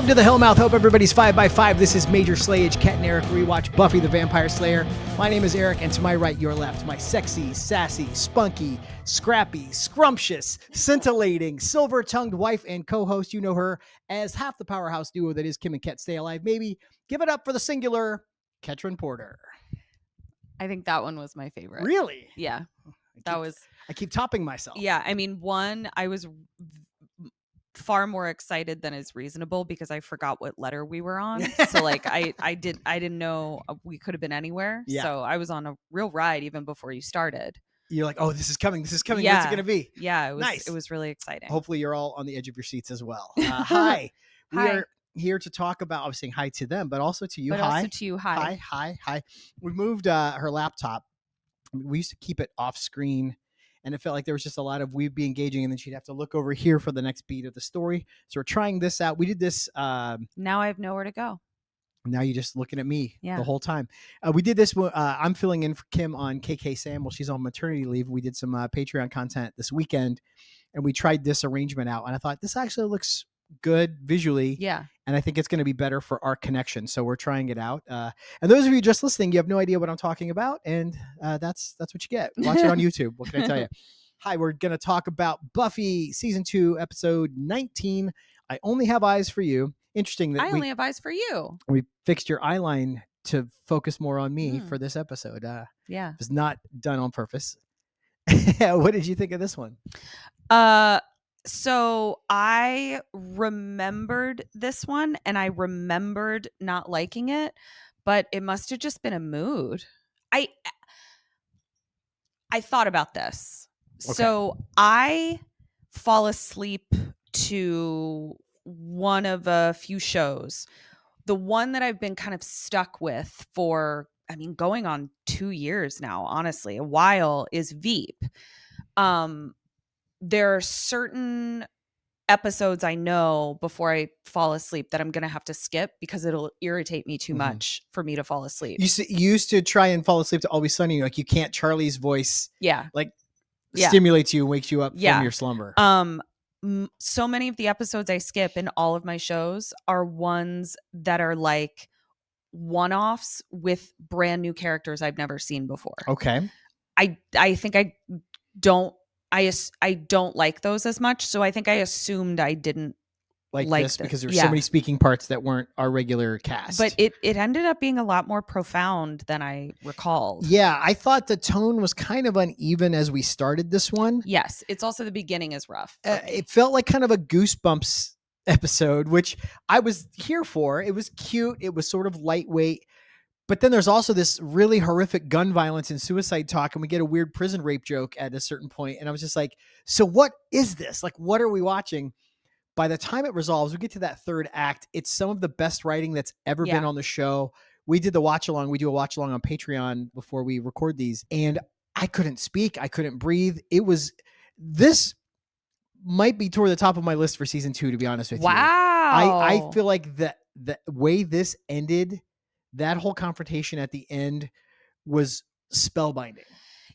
Welcome to the Hellmouth. Hope everybody's 5x5. This is Major Slayage, Ket and Eric Rewatch, Buffy the Vampire Slayer. My name is Eric, and to my right, your left, my sexy, sassy, spunky, scrappy, scrumptious, scintillating, silver-tongued wife and co-host. You know her as half the powerhouse duo that is Kim and Ket Stay Alive. Maybe give it up for the singular Ketryn Porter. I think that one was my favorite. Really? Yeah. I keep topping myself. Yeah. I mean, I was far more excited than is reasonable because I forgot what letter we were on. So like I didn't know we could have been anywhere. Yeah. So I was on a real ride even before you started. You're like, oh, this is coming. Yeah. What's it going to be? Yeah. It was nice. It was really exciting. Hopefully you're all on the edge of your seats as well. Hi. We are here to talk about, I was saying hi to them, but also to you. But hi. also to you. Hi. Hi. We moved her laptop. We used to keep it off screen, and it felt like there was just a lot of we'd be engaging, and then she'd have to look over here for the next beat of the story. So we're trying this out. We did this. Now I have nowhere to go. Now you're just looking at me the whole time. We did this. I'm filling in for Kim on KK Sam while she's on maternity leave. We did some Patreon content this weekend, and we tried this arrangement out. And I thought this actually looks good visually. Yeah. And I think it's going to be better for our connection. So we're trying it out. And those of you just listening, you have no idea what I'm talking about. And that's what you get. Watch it on YouTube. What can I tell you? Hi, we're going to talk about Buffy Season 2, Episode 19. I Only Have Eyes for You. Interesting that I only have eyes for you. We fixed your eye line to focus more on me for this episode. Yeah. It was not done on purpose. What did you think of this one? So I remembered this one and I remembered not liking it, but it must have just been a mood. I thought about this. Okay. So I fall asleep to one of a few shows. The one that I've been kind of stuck with for, going on 2 years now, honestly, a while, is Veep. There are certain episodes I know before I fall asleep that I'm going to have to skip because it'll irritate me too much for me to fall asleep. You used to try and fall asleep to Always Sunny. Like you can't, Charlie's voice stimulates you and wakes you up from your slumber. So many of the episodes I skip in all of my shows are ones that are like one-offs with brand new characters I've never seen before. Okay. I think I don't like those as much, so I think I assumed I didn't like this because there were so many speaking parts that weren't our regular cast. But it ended up being a lot more profound than I recalled. Yeah, I thought the tone was kind of uneven as we started this one. Yes, it's also the beginning is rough. It felt like kind of a Goosebumps episode, which I was here for. It was cute. It was sort of lightweight. But then there's also this really horrific gun violence and suicide talk, and we get a weird prison rape joke at a certain point. And I was just like, so what is this? Like, what are we watching? By the time it resolves, we get to that third act. It's some of the best writing that's ever been on the show. We did the watch along. We do a watch along on Patreon before we record these. And I couldn't speak. I couldn't breathe. This might be toward the top of my list for season 2, to be honest with you. Wow. I feel like the way this ended, that whole confrontation at the end was spellbinding.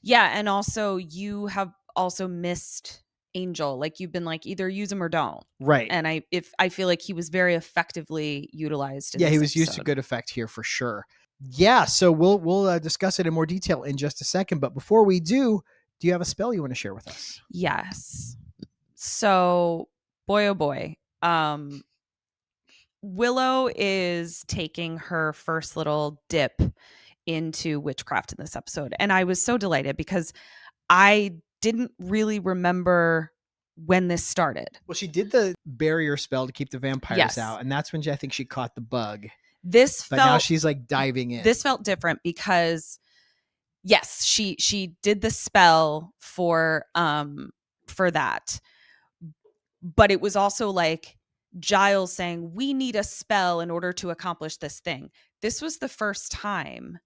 Yeah. And also you have also missed Angel. Like you've been like, either use him or don't. Right. And I feel like he was very effectively utilized. He was used to good effect here for sure. Yeah. So we'll discuss it in more detail in just a second. But before we do you have a spell you want to share with us? Yes. So boy, oh boy. Willow is taking her first little dip into witchcraft in this episode. And I was so delighted because I didn't really remember when this started. Well, she did the barrier spell to keep the vampires out. And that's when I think she caught the bug. Now she's like diving in. This felt different because yes, she did the spell for that. But it was also like Giles saying, we need a spell in order to accomplish this thing. This was the first time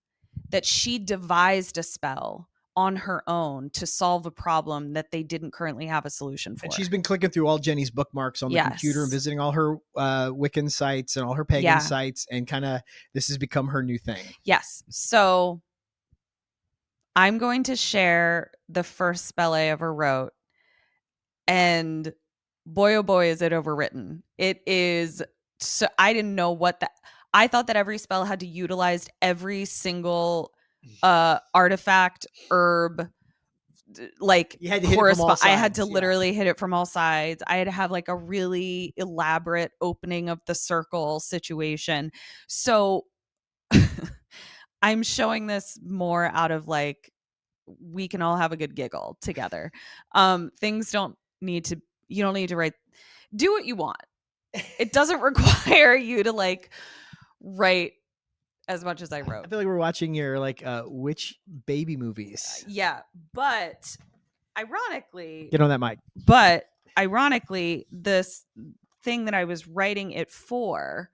that she devised a spell on her own to solve a problem that they didn't currently have a solution for. And she's been clicking through all Jenny's bookmarks on the computer and visiting all her Wiccan sites and all her pagan sites, and kind of this has become her new thing. Yes. So I'm going to share the first spell I ever wrote, and boy, oh boy, is it overwritten. It is so I didn't know what that. I thought that every spell had to utilize every single artifact, herb, like You had to hit it from all I had to sides, yeah. literally hit it from all sides. I had to have like a really elaborate opening of the circle situation. So I'm showing this more out of like, we can all have a good giggle together. Things don't need to, you don't need to write, do what you want. It doesn't require you to like write as much as I wrote. I feel like we're watching your like witch baby movies. Yeah, but ironically, Get on that mic. this thing that I was writing it for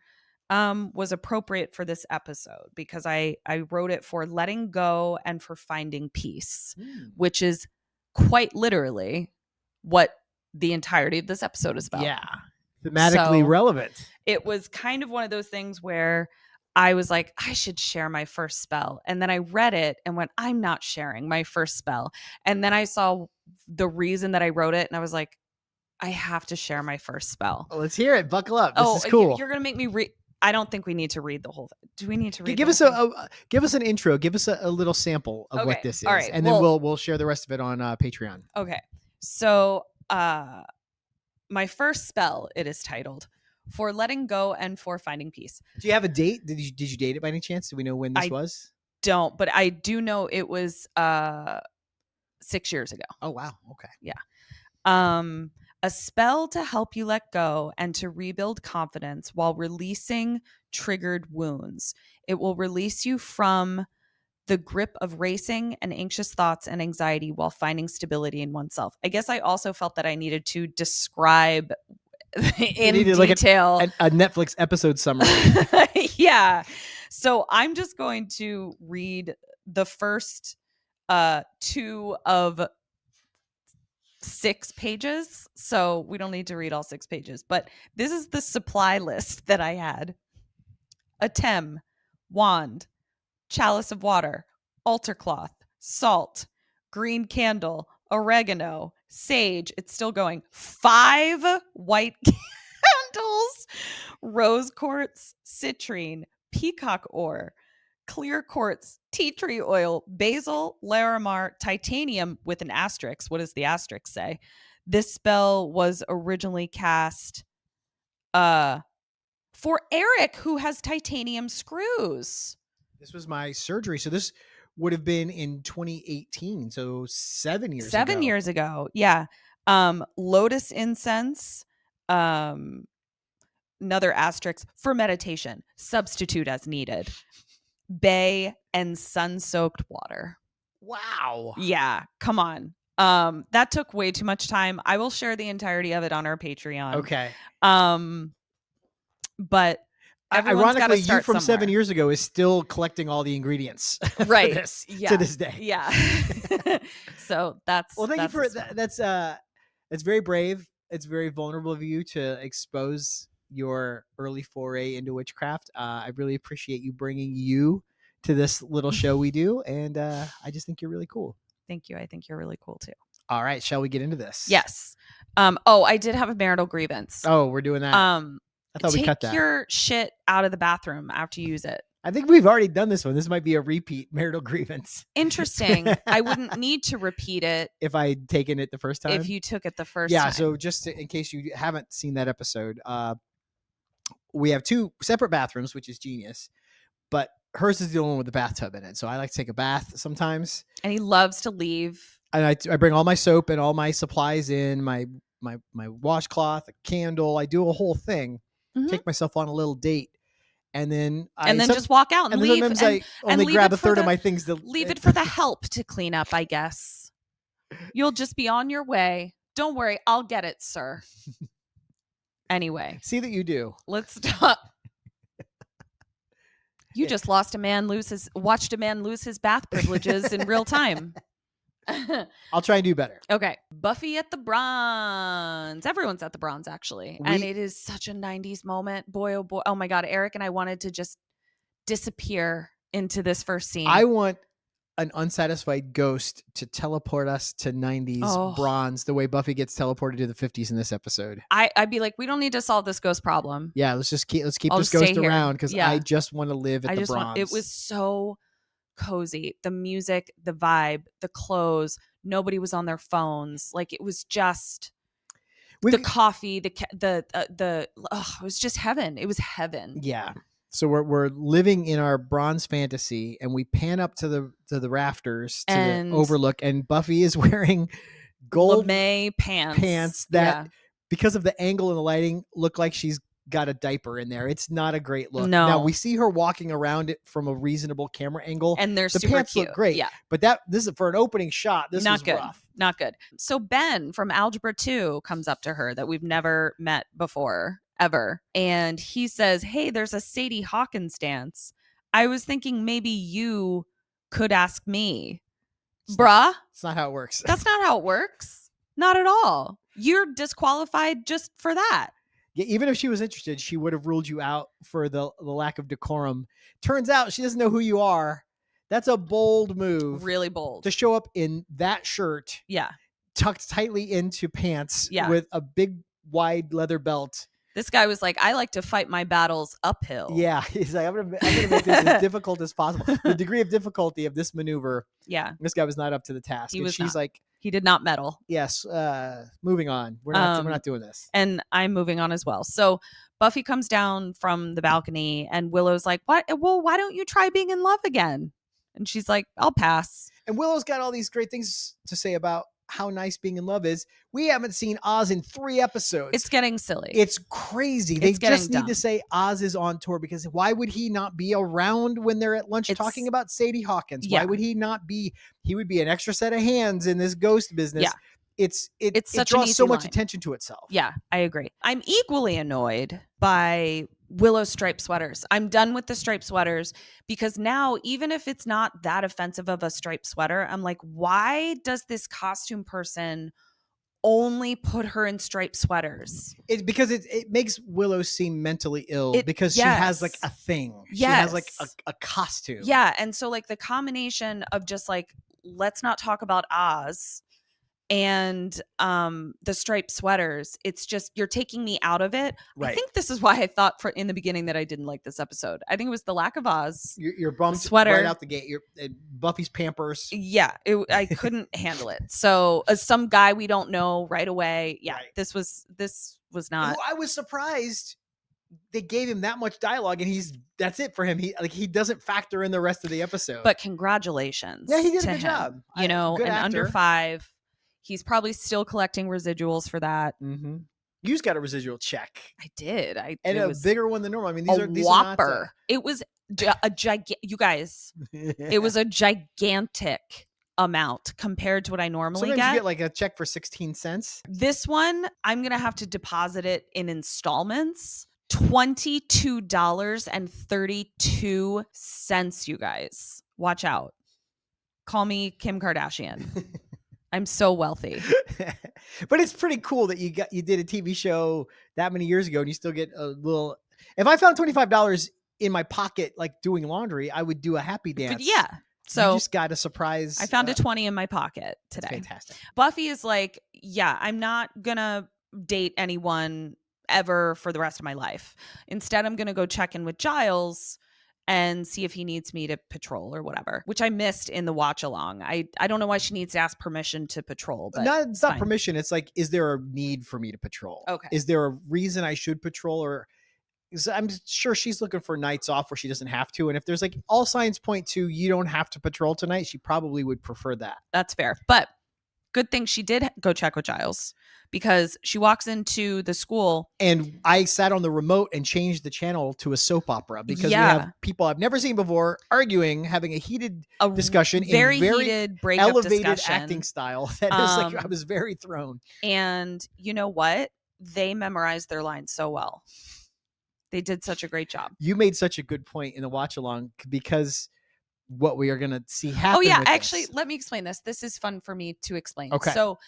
was appropriate for this episode because I wrote it for letting go and for finding peace, which is quite literally what the entirety of this episode is about. Yeah. Thematically relevant. It was kind of one of those things where I was like, I should share my first spell. And then I read it and went, I'm not sharing my first spell. And then I saw the reason that I wrote it and I was like, I have to share my first spell. Well, let's hear it. Buckle up. This is cool. You're going to make me read. I don't think we need to read the whole thing. Do we need to read? Give us give us an intro. Give us a little sample of what this is. All right. And then we'll share the rest of it on Patreon. Okay. So my first spell, it is titled For Letting Go and for Finding Peace. Do you have a date? Did you date it by any chance? Do we know when this was? Don't, but I do know it was 6 years ago. Oh wow. Okay. Yeah. A spell to help you let go and to rebuild confidence while releasing triggered wounds. It will release you from the grip of racing and anxious thoughts and anxiety while finding stability in oneself. I guess I also felt that I needed to describe in detail like a Netflix episode summary. Yeah. So I'm just going to read the first 2 of 6 pages. So we don't need to read all 6 pages, but this is the supply list that I had. A tem, wand, chalice of water, altar cloth, salt, green candle, oregano, sage. It's still going. 5 white candles, rose quartz, citrine, peacock ore, clear quartz, tea tree oil, basil, larimar, titanium with an asterisk. What does the asterisk say? This spell was originally cast for Eric, who has titanium screws. This was my surgery. So this would have been in 2018. So 7 years ago. 7 years ago. Yeah. Lotus incense, another asterisk for meditation, substitute as needed. Bay and sun-soaked water. Wow. Yeah, come on. That took way too much time. I will share the entirety of it on our Patreon. Okay. But ironically, you from 7 years ago is still collecting all the ingredients right for this, yeah. to this day. Yeah. So that's thank you for that. That's very brave. It's very vulnerable of you to expose your early foray into witchcraft. I really appreciate you bringing you to this little show we do, and I just think you're really cool. Thank you. I think you're really cool too. All right, shall we get into this? Yes. I did have a marital grievance. Oh, we're doing that. I thought we cut that. Take your shit out of the bathroom after you use it. I think we've already done this one. This might be a repeat marital grievance. Interesting. I wouldn't need to repeat it if I'd taken it the first time. If you took it the first time. Yeah. So just in case you haven't seen that episode, we have 2 separate bathrooms, which is genius. But hers is the only one with the bathtub in it. So I like to take a bath sometimes. And he loves to leave. And I bring all my soap and all my supplies in, my washcloth, a candle. I do a whole thing. Mm-hmm. Take myself on a little date. And then just walk out and leave. Sometimes I only grab a third of my things. Leave it for the help to clean up, I guess. You'll just be on your way. Don't worry. I'll get it, sir. Anyway. See that you do. Let's stop. You just watched a man lose his bath privileges in real time. I'll try and do better. Okay. Buffy at the Bronze. Everyone's at the Bronze, actually. And it is such a 90s moment. Boy, oh boy. Oh my God. Eric and I wanted to just disappear into this first scene. I want an unsatisfied ghost to teleport us to 90s Oh. bronze the way Buffy gets teleported to the 50s in this episode. I'd be like, we don't need to solve this ghost problem. Yeah, let's keep I'll this just ghost stay here. around because Yeah. I just want to live at the bronze. It was so cozy. The music, the vibe, the clothes. Nobody was on their phones. Like, it was just the coffee, it was just heaven. It was heaven. Yeah. So we're living in our bronze fantasy, and we pan up to the rafters to the overlook, and Buffy is wearing gold lame pants that, because of the angle and the lighting, look like she's got a diaper in there. It's not a great look. No. Now we see her walking around it from a reasonable camera angle, and the super pants cute. Look great. Yeah, but this is for an opening shot. This not was good. rough. Not good. So Ben from Algebra 2 comes up to her that we've never met before ever, and he says, "Hey, there's a Sadie Hawkins dance. I was thinking maybe you could ask me." Bruh, it's not how it works. That's not how it works. Not at all. You're disqualified just for that. Yeah, even if she was interested, she would have ruled you out for the lack of decorum. Turns out she doesn't know who you are. That's a bold move. Really bold. To show up in that shirt. Yeah. Tucked tightly into pants. Yeah. With a big, wide leather belt. This guy was like, I like to fight my battles uphill. Yeah. He's like, I'm gonna make this as difficult as possible. The degree of difficulty of this maneuver. Yeah. This guy was not up to the task. She's like, he did not meddle. Yes. Moving on. We're not doing this. And I'm moving on as well. So Buffy comes down from the balcony, and Willow's like, "What? Well, why don't you try being in love again?" And she's like, "I'll pass." And Willow's got all these great things to say about how nice being in love is. We haven't seen Oz in 3 episodes. It's getting silly. It's crazy. They just need to say Oz is on tour, because why would he not be around when they're at lunch talking about Sadie Hawkins? Yeah. Why would he not be? He would be an extra set of hands in this ghost business. Yeah. It draws so much attention to itself. Yeah, I agree. I'm equally annoyed by Willow's striped sweaters. I'm done with the striped sweaters, because now, even if it's not that offensive of a striped sweater, I'm like, why does this costume person only put her in striped sweaters? It's because it makes Willow seem mentally ill, because she has like a thing. She has like a costume. Yeah. And so like the combination of just like, let's not talk about Oz and the striped sweaters, it's just, you're taking me out of it. Right. I think this is why I thought in the beginning that I didn't like this episode. I think it was the lack of Oz. You're bummed sweater right out the gate. Buffy's Pampers. Yeah, I couldn't handle it. So some guy we don't know right away. Yeah, right. This was not. I was surprised they gave him that much dialogue, and that's it for him. He doesn't factor in the rest of the episode. But congratulations. Yeah, he did a good job. You know, and under 5. He's probably still collecting rgies for that. Mm-hmm. You just got a residual check. I did. And a bigger one than normal. I mean, these whopper. Are not, it was a gigantic. You guys, it was a gigantic amount compared to what I normally Sometimes you get like a check for 16 cents. This one, I'm gonna have to deposit it in installments. $22.32. You guys, watch out. Call me Kim Kardashian. I'm so wealthy. But it's pretty cool that you did a TV show that many years ago, and you still get a little. If I found $25 in my pocket, like doing laundry, I would do a happy dance. But yeah. So you just got a surprise. I found a 20 in my pocket today. That's fantastic. Buffy is like, yeah, I'm not gonna date anyone ever for the rest of my life. Instead, I'm gonna go check in with Giles and see if he needs me to patrol or whatever, which I missed in the watch along. I don't know why she needs to ask permission to patrol. But it's not permission. It's like, is there a need for me to patrol? Okay. Is there a reason I should patrol? Or I'm sure she's looking for nights off where she doesn't have to. And if there's like all signs point to you don't have to patrol tonight, she probably would prefer that. That's fair. But good thing she did go check with Giles, because she walks into the school. And I sat on the remote and changed the channel to a soap opera, because we have people I've never seen before arguing, having a heated discussion, very heated breakup elevated discussion. Acting style. That is like, I was very thrown. And you know what? They memorized their lines so well. They did such a great job. You made such a good point in the watch along, because what we are going to see happen. Oh yeah, actually, let me explain this. This is fun for me to explain. Okay. So,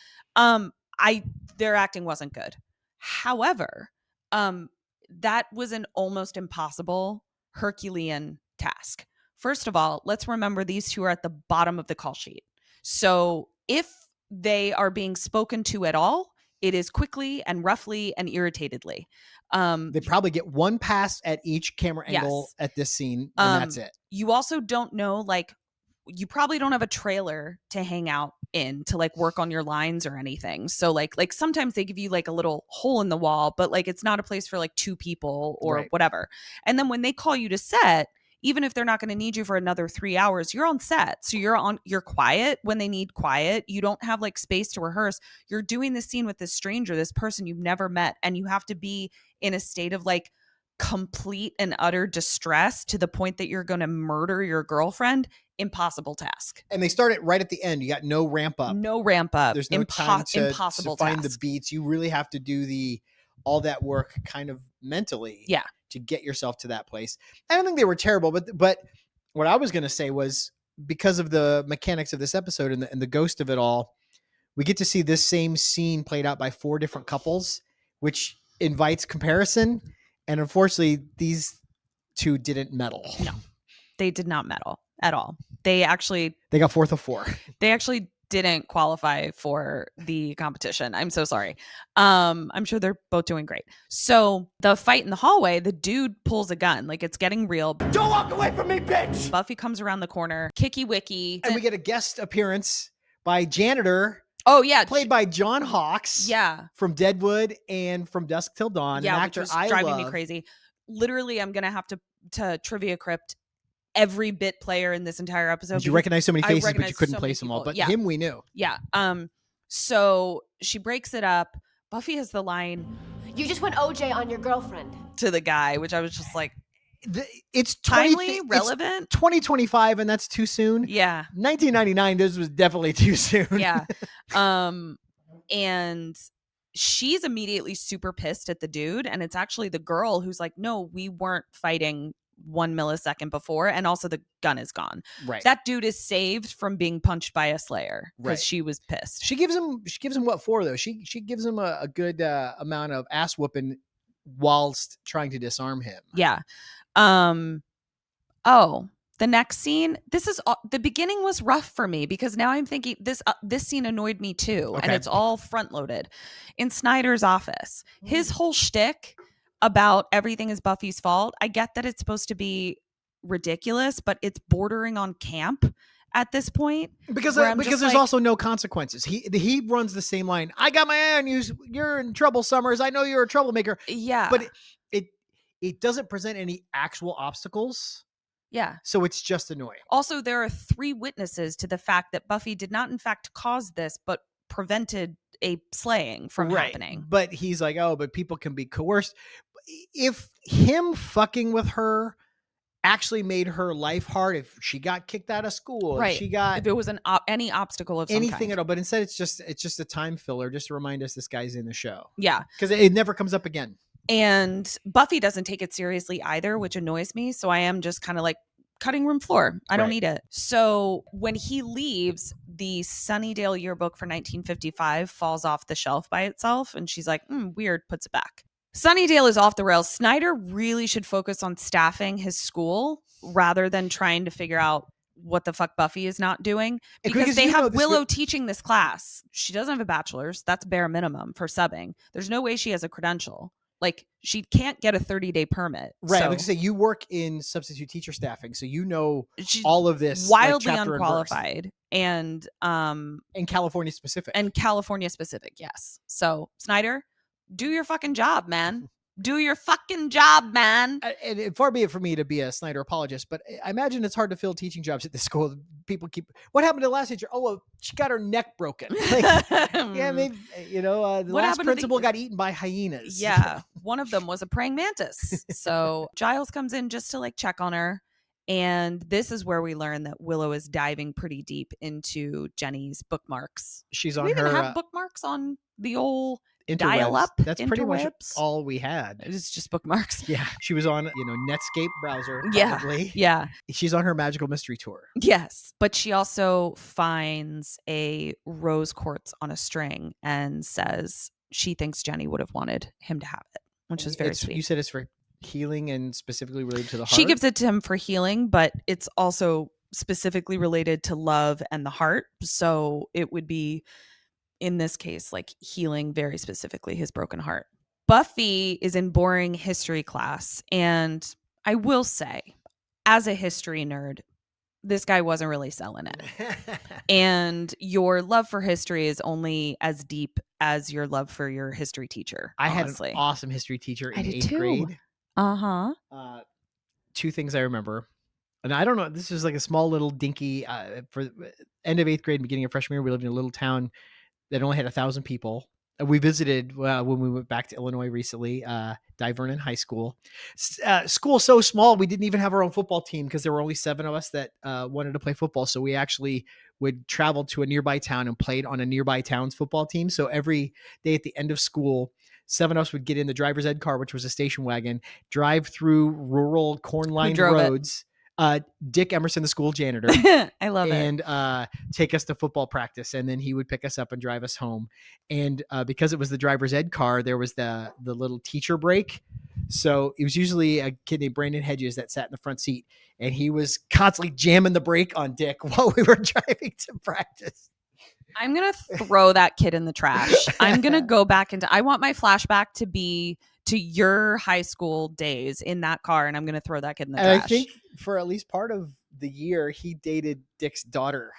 their acting wasn't good. However, that was an almost impossible Herculean task First of all, let's remember these two are at the bottom of the call sheet. So if they are being spoken to at all, it is quickly and roughly and irritatedly. They probably get one pass at each camera angle at this scene, and that's it. You also don't know, like, you probably don't have a trailer to hang out in to like work on your lines or anything. So like sometimes they give you like a little hole in the wall, but like it's not a place for like two people or whatever. And then when they call you to set, even if they're not going to need you for another 3 hours, you're on set. So you're quiet when they need quiet. You don't have like space to rehearse. You're doing this scene with this stranger, this person you've never met, and you have to be in a state of like complete and utter distress to the point that you're going to murder your girlfriend. Impossible task. And they start it right at the end. You got no ramp up. There's no time to find the beats. You really have to do all that work kind of mentally to get yourself to that place. I don't think they were terrible, but what I was going to say was, because of the mechanics of this episode and the ghost of it all, we get to see this same scene played out by 4 different couples, which invites comparison. And unfortunately, these 2 didn't medal. No, they did not medal at all. They got 4th of 4. They actually didn't qualify for the competition. I'm so sorry. I'm sure they're both doing great. So the fight in the hallway, the dude pulls a gun. Like, it's getting real. Don't walk away from me, bitch! Buffy comes around the corner. Kicky Wicky. And we get a guest appearance by Janitor. Oh, yeah. Played by John Hawkes. Yeah. From Deadwood and from Dusk Till Dawn. Yeah, an actor which was driving me crazy. Literally, I'm going to have to trivia crypt every bit player in this entire episode. You recognize so many faces, but you couldn't place them all. But him we knew. Yeah. So she breaks it up. Buffy has the line, "You just went OJ on your girlfriend," to the guy, which I was just like, it's timely, relevant. It's 2025, and that's too soon. Yeah. 1999, this was definitely too soon. Yeah. And she's immediately super pissed at the dude, and it's actually the girl who's like, no, we weren't fighting 1 millisecond before, and also the gun is gone. Right. That dude is saved from being punched by a Slayer because she was pissed. She gives him what for, though? She gives him a good amount of ass whooping whilst trying to disarm him. Yeah. The next scene, the beginning was rough for me because now I'm thinking this scene annoyed me too. Okay. And it's all front loaded. In Snyder's office, his whole shtick about everything is Buffy's fault. I get that it's supposed to be ridiculous, but it's bordering on camp at this point. Because there's also no consequences. He runs the same line. I got my eye on you. You're in trouble, Summers. I know you're a troublemaker. Yeah. But it doesn't present any actual obstacles. Yeah. So it's just annoying. Also, there are 3 witnesses to the fact that Buffy did not in fact cause this, but prevented a slaying from happening. But he's like, oh, but people can be coerced. If him fucking with her actually made her life hard, if she got kicked out of school, if it was any obstacle of anything kind. at all, but instead it's just a time filler just to remind us this guy's in the show. Yeah. Because it never comes up again. And Buffy doesn't take it seriously either, which annoys me. So I am just kind of like cutting room floor. I don't need it. So when he leaves, the Sunnydale yearbook for 1955 falls off the shelf by itself. And she's like, weird, puts it back. Sunnydale is off the rails. Snyder really should focus on staffing his school rather than trying to figure out what the fuck Buffy is not doing. Because they have Willow teaching this class. She doesn't have a bachelor's. That's bare minimum for subbing. There's no way she has a credential. Like, she can't get a 30-day permit. Right. So. I was going to say, you work in substitute teacher staffing, so you know all of this. Wildly unqualified. And California specific. And California specific, yes. So, Snyder, do your fucking job, man. Do your fucking job, man. And far be it for me to be a Snyder apologist, but I imagine it's hard to fill teaching jobs at this school. People what happened to the last teacher? Oh, well, she got her neck broken. Like, yeah, maybe, the last principal got eaten by hyenas. Yeah. One of them was a praying mantis. So Giles comes in just to like check on her. And this is where we learn that Willow is diving pretty deep into Jenny's bookmarks. She's on we her. We even have bookmarks on the old dial up. That's pretty much all we had. It's just bookmarks. Yeah. She was on, Netscape browser. Probably. Yeah. She's on her magical mystery tour. Yes. But she also finds a rose quartz on a string and says she thinks Jenny would have wanted him to have it, which is very sweet. You said it's for healing and specifically related to the heart? She gives it to him for healing, but it's also specifically related to love and the heart. So it would be, in this case, like healing very specifically his broken heart. Buffy is in boring history class. And I will say, as a history nerd, this guy wasn't really selling it. And your love for history is only as deep as your love for your history teacher. I honestly. had an awesome history teacher in I did 8th too. grade. Uh-huh. Two things I remember. And I don't know, this was like a small little dinky, for end of 8th grade, beginning of freshman year, we lived in a little town that only had 1,000 people. We visited when we went back to Illinois recently, Di Vernon High School. School so small, we didn't even have our own football team because there were only 7 of us that wanted to play football. So we actually would travel to a nearby town and played on a nearby town's football team. So every day at the end of school, 7 of us would get in the driver's ed car, which was a station wagon, drive through rural corn-lined roads. Dick Emerson, the school janitor. I love it. And take us to football practice. And then he would pick us up and drive us home. And because it was the driver's ed car, there was the little teacher break. So it was usually a kid named Brandon Hedges that sat in the front seat. And he was constantly jamming the brake on Dick while we were driving to practice. I'm going to throw that kid in the trash. I'm going to go back I want my flashback to be to your high school days in that car, and I'm going to throw that kid in the trash. I think for at least part of the year, he dated Dick's daughter.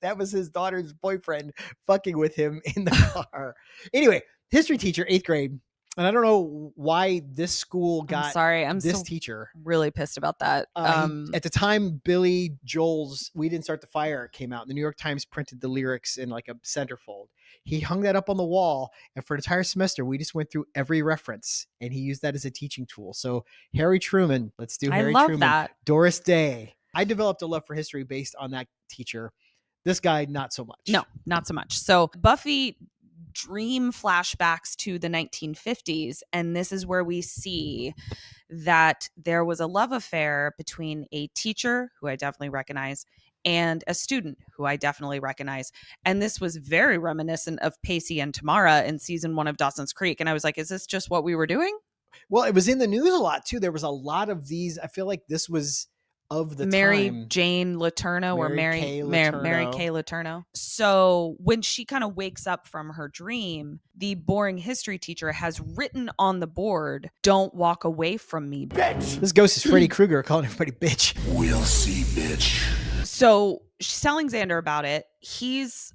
That was his daughter's boyfriend fucking with him in the car. Anyway, history teacher, 8th grade. And I don't know why this school got I'm this so teacher. Really pissed about that. At the time, Billy Joel's "We Didn't Start the Fire" came out. The New York Times printed the lyrics in like a centerfold. He hung that up on the wall, and for an entire semester, we just went through every reference, and he used that as a teaching tool. So Harry Truman, let's do Harry Truman. That. Doris Day. I developed a love for history based on that teacher. This guy, not so much. No, not so much. So Buffy dream flashbacks to the 1950s, and this is where we see that there was a love affair between a teacher, who I definitely recognize, and a student, who I definitely recognize. And this was very reminiscent of Pacey and Tamara in season 1 of Dawson's Creek. And I was like, is this just what we were doing? Well, it was in the news a lot too. There was a lot of these. I feel like this was of the Mary time. Jane Letourneau or Mary Kay Letourneau. So when she kind of wakes up from her dream, the boring history teacher has written on the board, "Don't walk away from me, bitch." This ghost is Freddy Krueger calling everybody bitch. We'll see, bitch. So she's telling Xander about it. He's,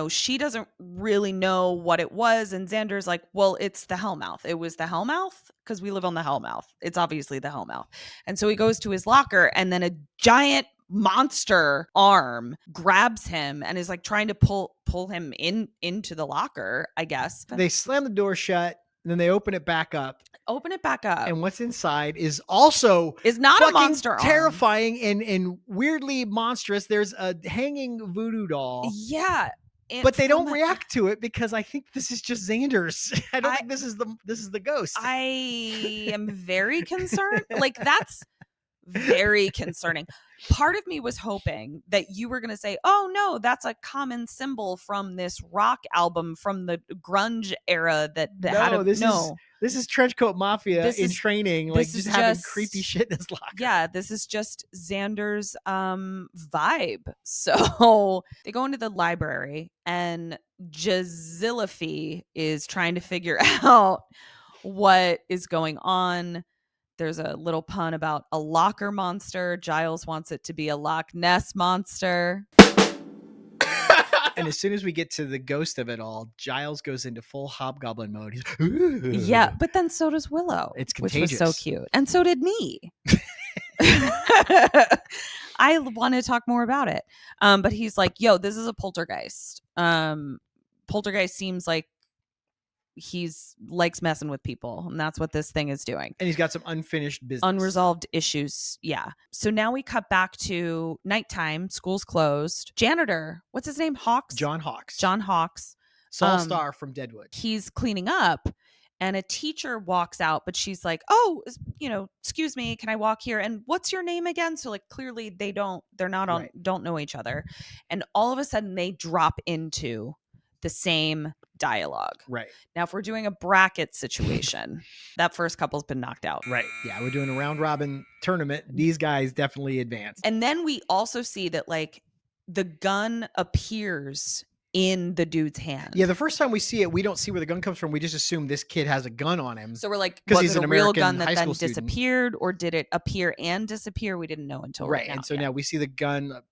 she doesn't really know what it was. And Xander's like, well, it's the Hellmouth. It was the Hellmouth because we live on the Hellmouth. It's obviously the Hellmouth. And so he goes to his locker, and then a giant monster arm grabs him and is like trying to pull him into the locker, I guess. They slam the door shut, and then they open it back up. And what's inside is also not a monster arm. Terrifying and weirdly monstrous. There's a hanging voodoo doll. Yeah. But they don't react to it because I think this is just Xander's. I don't think this is the ghost. I am very concerned. Like, that's very concerning. Part of me was hoping that you were going to say, oh no, that's a common symbol from this rock album from the grunge era this is Trenchcoat Mafia in training, like just having creepy shit in his locker. Yeah, this is just Xander's vibe. So they go into the library, and Jazilaphy is trying to figure out what is going on. There's a little pun about a locker monster. Giles wants it to be a Loch Ness monster. And as soon as we get to the ghost of it all, Giles goes into full hobgoblin mode. He's, yeah, but then so does Willow. It's contagious. Which was so cute. And so did me. I want to talk more about it. But he's like, yo, this is a poltergeist. Poltergeist seems like he's likes messing with people, and that's what this thing is doing. And he's got some unfinished business, unresolved issues. Yeah. So now we cut back to nighttime. School's closed. Janitor, what's his name? John Hawks. Saul Starr from Deadwood. He's cleaning up, and a teacher walks out, but she's like, oh, excuse me, can I walk here? And what's your name again? So like clearly don't know each other. And all of a sudden they drop into the same dialogue. Right. Now, if we're doing a bracket situation, that first couple's been knocked out. Right. Yeah, we're doing a round robin tournament. These guys definitely advanced. And then we also see that like the gun appears in the dude's hand. Yeah, the first time we see it, we don't see where the gun comes from. We just assume this kid has a gun on him. So we're like, 'Cause was he's it an a real American gun that high then school student. disappeared, or did it appear and disappear? We didn't know until Right. now. And so Yeah. now we see the gun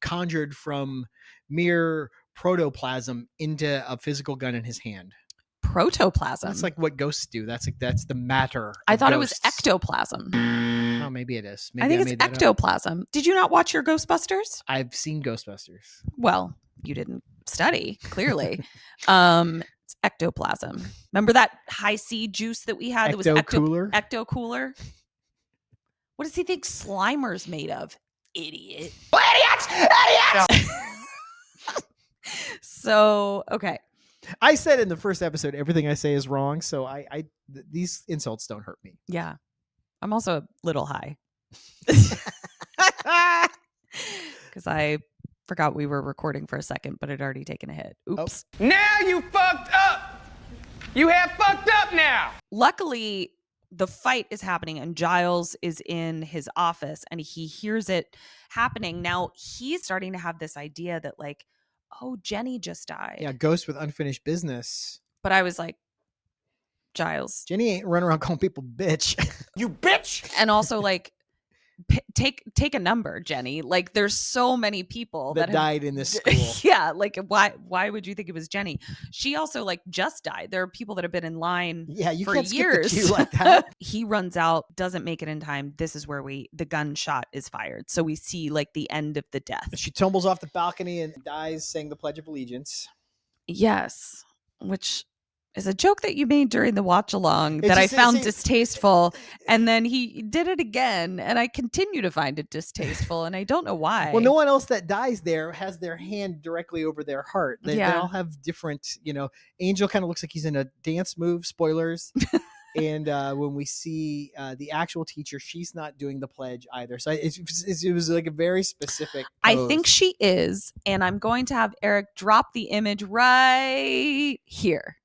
conjured from mere protoplasm into a physical gun in his hand. Protoplasm. That's like what ghosts do. That's the matter. I of thought it was ghosts. ectoplasm. Oh, maybe it is. Maybe I think made it's that up. ectoplasm. Did you not watch your Ghostbusters? I've seen Ghostbusters. Well, you didn't study, clearly. It's ectoplasm. Remember that high C juice that we had that was Ecto-cooler? ecto cooler? What does he think Slimer's made of? Idiot. Idiots! So, okay. I said in the first episode, everything I say is wrong. So these insults don't hurt me. Yeah. I'm also a little high. Because I forgot we were recording for a second, but had already taken a hit. Oops. Now you fucked up. You have fucked up now. Luckily, the fight is happening and Giles is in his office and he hears it happening. Now he's starting to have this idea that like, oh, Jenny just died. Yeah, ghost with unfinished business. But I was like, Giles. Jenny ain't running around calling people bitch. You bitch. And also like, take a number, Jenny. Like there's so many people that that died in this school. Yeah, like why would you think it was Jenny? She also like just died. There are people that have been in line Yeah, you for can't skip years. the queue like that. He runs out, doesn't make it in time. This is where the gunshot is fired. So we see like the end of the death. She tumbles off the balcony and dies saying the Pledge of Allegiance. Yes, which is a joke that you made during the watch along It's that I just- found see- distasteful. And then he did it again. And I continue to find it distasteful. And I don't know why. Well, no one else that dies there has their hand directly over their heart. They Yeah. all have different, Angel kind of looks like he's in a dance move, spoilers. And when we see the actual teacher, she's not doing the pledge either. So it was like a very specific I pose. think she is. And I'm going to have Eric drop the image right here.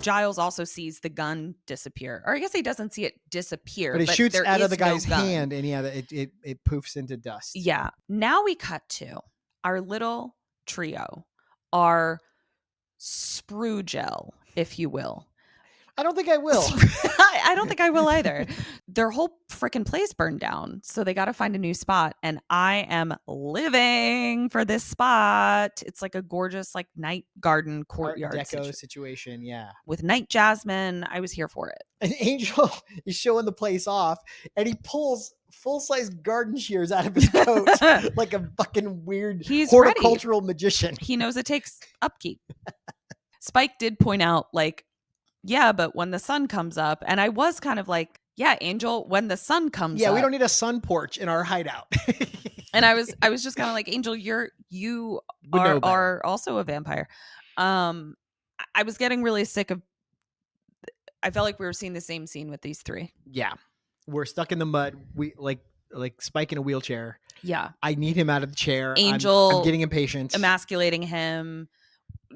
Giles also sees the gun disappear. Or I guess he doesn't see it disappear. But it shoots there out of is the no guy's gun. hand, and it poofs into dust. Yeah. Now we cut to our little trio, our sprue gel, if you will. I don't think I will. I don't think I will either. Their whole freaking place burned down. So they got to find a new spot. And I am living for this spot. It's like a gorgeous, like night garden Art courtyard Deco situation, yeah. with night jasmine. I was here for it. And Angel is showing the place off, and he pulls full-size garden shears out of his coat like a fucking weird He's horticultural magician. He knows it takes upkeep. Spike did point out, like, yeah, but when the sun comes up, and I was kind of like, yeah, Angel, when the sun comes Yeah, up. we don't need a sun porch in our hideout. And I was just kind of like, Angel, you Would know better. are also a vampire. I was getting really sick of. I felt like we were seeing the same scene with these three. Yeah, we're stuck in the mud. We like Spike in a wheelchair. Yeah, I need him out of the chair. Angel I'm getting impatient. emasculating him,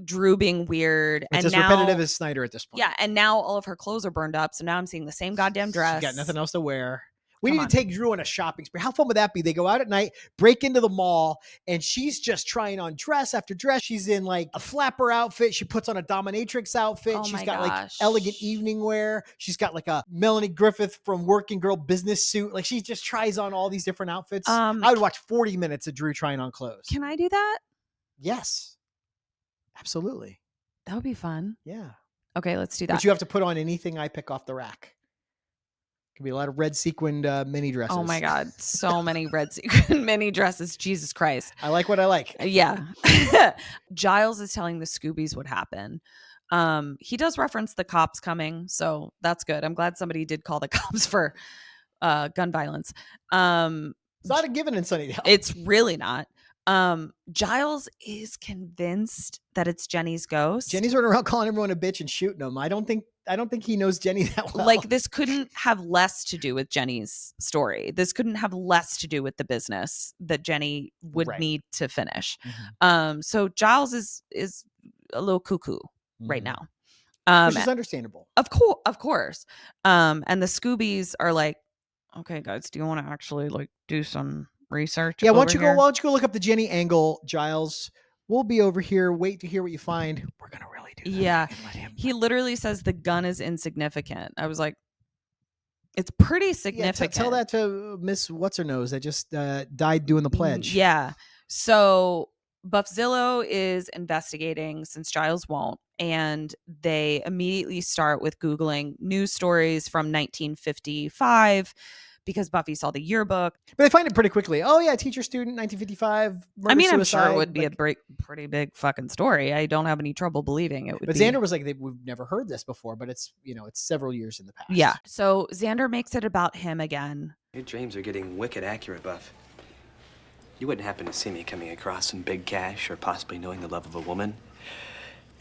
Drew being weird, It's and as now repetitive as Snyder at this point. yeah, and now all of her clothes are burned up. So now I'm seeing the same goddamn dress. She's got nothing else to wear. We Come need on. to take Drew on a shopping spree. How fun would that be? They go out at night, break into the mall, and she's just trying on dress after dress. She's in like a flapper outfit. She puts on a dominatrix outfit. Oh She's my got like gosh. elegant evening wear. She's got like a Melanie Griffith from Working Girl business suit. Like she just tries on all these different outfits. I would watch 40 minutes of Drew trying on clothes. Can I do that? Yes, absolutely. That would be fun. Yeah. Okay, let's do that. But you have to put on anything I pick off the rack. Could be a lot of red sequined mini dresses. Oh my God. So many red sequin mini dresses. Jesus Christ. I like what I like. Yeah. Giles is telling the Scoobies what happened. He does reference the cops coming, so that's good. I'm glad somebody did call the cops for gun violence. It's not a given in Sunnydale. It's really not. Giles is convinced that it's Jenny's ghost. Jenny's running around calling everyone a bitch and shooting them. I don't think don't think he knows Jenny that well. Like, this couldn't have less to do with Jenny's story. This couldn't have less to do with the business that Jenny would Right. need to finish. Mhm. So Giles is a little cuckoo right Mhm. now. Which is understandable. Of course. And the Scoobies are like, okay, guys, do you want to actually like do some research? Yeah, why over don't here? you go look up the Jenny angle, Giles? We'll be over here. Wait to hear what you find. We're gonna really do that. Yeah. And let him. He literally says the gun is insignificant. I was like, it's pretty Yeah, significant. tell that to Miss What's Her Nose that just died doing the pledge. Yeah. So Buffzillo is investigating since Giles won't, and they immediately start with Googling news stories from 1955 because Buffy saw the yearbook. But they find it pretty quickly. Oh yeah, teacher student, 1955. Murder, I mean, I'm suicide. sure it would be like, a pretty big fucking story. I don't have any trouble believing it would But be. Xander was like, we've never heard this before, but it's it's several years in the past. Yeah. So Xander makes it about him again. Your dreams are getting wicked accurate, Buff. You wouldn't happen to see me coming across some big cash or possibly knowing the love of a woman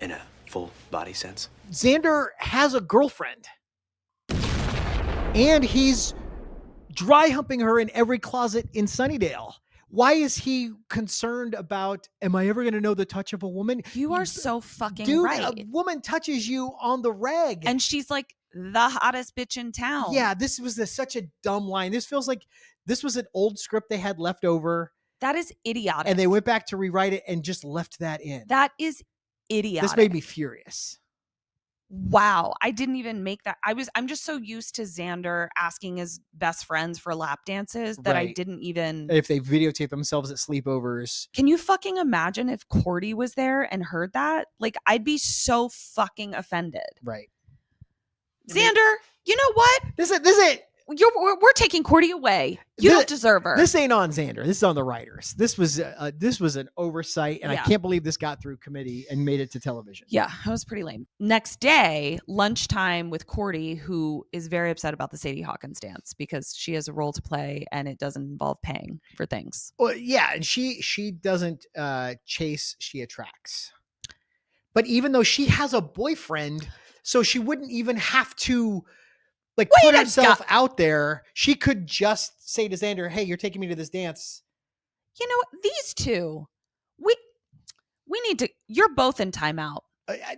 in a full body sense? Xander has a girlfriend, and he's dry humping her in every closet in Sunnydale. Why is he concerned about, am I ever going to know the touch of a woman? You are so fucking Dude, right. a woman touches you on the reg. And she's like the hottest bitch in town. yeah, this was such a dumb line. This feels like this was an old script they had left over, That is idiotic. and they went back to rewrite it and just left that in. That is idiotic. This made me furious. Wow. I didn't even make that. I'm just so used to Xander asking his best friends for lap dances that I Right. didn't even. If they videotape themselves at sleepovers. Can you fucking imagine if Cordy was there and heard that? Like, I'd be so fucking offended. Right. Xander, you know what? This is We're taking Cordy away. You don't deserve her. This ain't on Xander. This is on the writers. This was an oversight, and I Yeah. can't believe this got through committee and made it to television. Yeah, that was pretty lame. Next day, lunchtime with Cordy, who is very upset about the Sadie Hawkins dance because she has a role to play and it doesn't involve paying for things. Well, yeah, and she doesn't chase, she attracts. But even though she has a boyfriend, so she wouldn't even have to put herself out there. She could just say to Xander, "Hey, you're taking me to this dance." You know what? These two, we need to. You're both in timeout.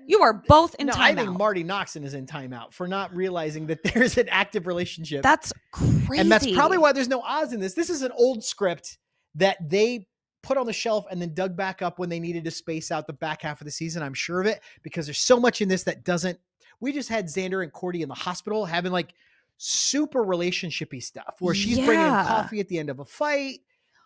You are both in I think timeout. Marty Noxon is in timeout for not realizing that there's an active relationship. That's crazy. And that's probably why there's no Oz in this. This is an old script that they put on the shelf and then dug back up when they needed to space out the back half of the season. I'm sure of it, because there's so much in this that doesn't. We just had Xander and Cordy in the hospital having like super relationshipy stuff where she's bringing him coffee at the end of a fight.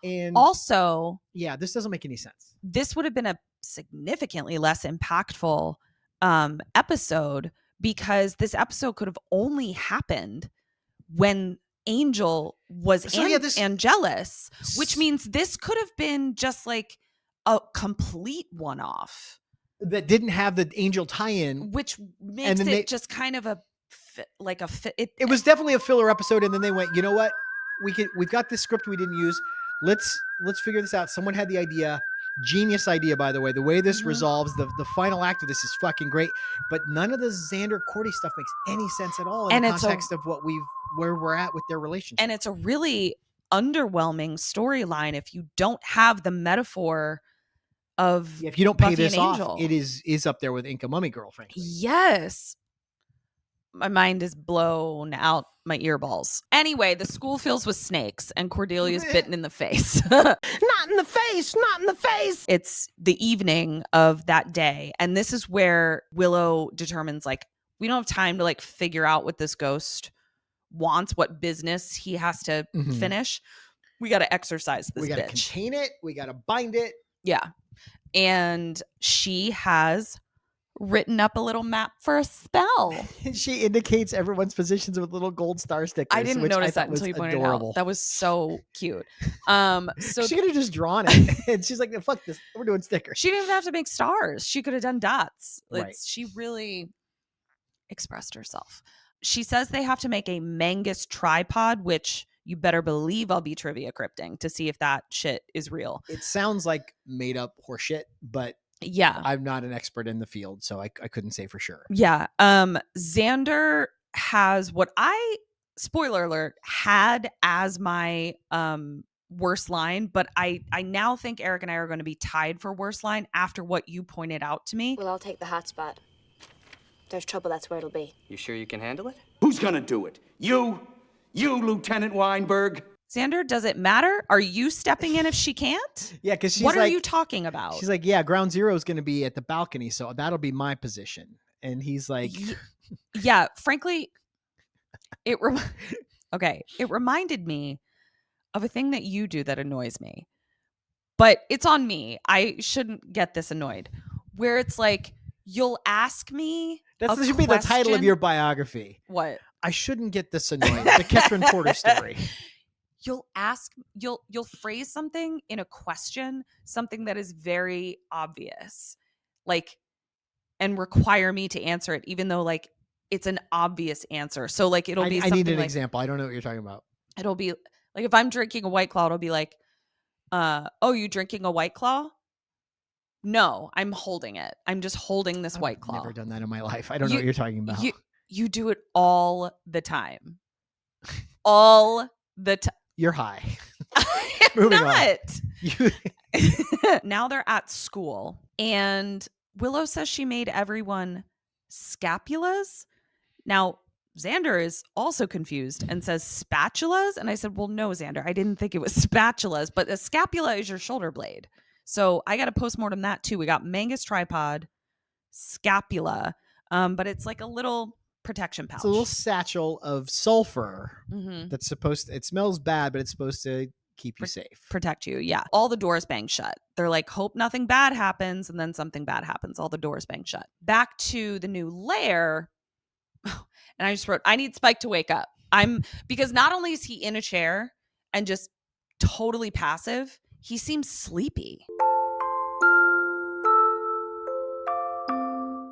And also, yeah, this doesn't make any sense. This would have been a significantly less impactful episode, because this episode could have only happened when Angel was Angelus, which means this could have been just like a complete one-off that didn't have the Angel tie-in, which makes it just kind of it was definitely a filler episode. And then they went, you know what, we've got this script we didn't use, let's figure this out. Someone had the idea. Genius idea, by the way. The way this resolves, the final act of this is fucking great, but none of the Xander Cordy stuff makes any sense at all in the context of where we're at with their relationship. And it's a really underwhelming storyline if you don't have the metaphor of if you don't Buffy pay this and off, Angel. it is up there with Inca Mummy Girl, frankly. Yes. My mind is blown out my earballs. Anyway, the school fills with snakes and Cordelia's bitten in the face. Not in the face! Not in the face! It's the evening of that day. And this is where Willow determines, like, we don't have time to like figure out what this ghost wants, what business he has to finish. We got to exercise this bitch. We got to contain it. We got to bind it. Yeah. And she has written up a little map for a spell. She indicates everyone's positions with little gold star stickers. I didn't notice that until you pointed it out. That was so cute. So she could have just drawn it. And she's like, fuck this. We're doing stickers. She didn't even have to make stars. She could have done dots. Right. She really expressed herself. She says they have to make a Mangus tripod, which you better believe I'll be trivia crypting to see if that shit is real. It sounds like made up horseshit, but Yeah. I'm not an expert in the field, so I couldn't say for sure. Yeah. Xander has what I, spoiler alert, had as my worst line, but I now think Eric and I are going to be tied for worst line after what you pointed out to me. Well, I'll take the hot spot. There's trouble, that's where it'll be. You sure you can handle it? Who's gonna do it? You, Lieutenant Weinberg? Xander, does it matter? Are you stepping in if she can't? Yeah, because she's What like, are you talking about? She's like, yeah, ground zero is going to be at the balcony, so that'll be my position. And he's like, yeah, frankly, it reminded me of a thing that you do that annoys me. But it's on me. I shouldn't get this annoyed. Where it's like, you'll ask me that a should be the title of question- your biography. What? I shouldn't get this annoyed. The Ketryn Porter story. You'll phrase something in a question, something that is very obvious, like, and require me to answer it, even though like it's an obvious answer. So like it'll be I something need an like, example. I don't know what you're talking about. it'll be like if I'm drinking a White Claw, it'll be like, oh, you drinking a White Claw? No, I'm holding it. I'm just holding this White Claw. I've never done that in my life. I don't know what you're talking about. You do it all the time. All the time. You're high. I'm Moving on. not. Now they're at school, and Willow says she made everyone scapulas. Now, Xander is also confused and says spatulas. And I said, well, no, Xander, I didn't think it was spatulas, but a scapula is your shoulder blade. So I got to postmortem that too. We got Mangus tripod, scapula, but it's like a little protection pouch. It's a little satchel of sulfur Mhm. that's supposed to, it smells bad, but it's supposed to keep you safe. Protect you. Yeah. All the doors bang shut. They're like, hope nothing bad happens. And then something bad happens. All the doors bang shut. Back to the new lair. And I just wrote, I need Spike to wake up. Because not only is he in a chair and just totally passive, he seems sleepy.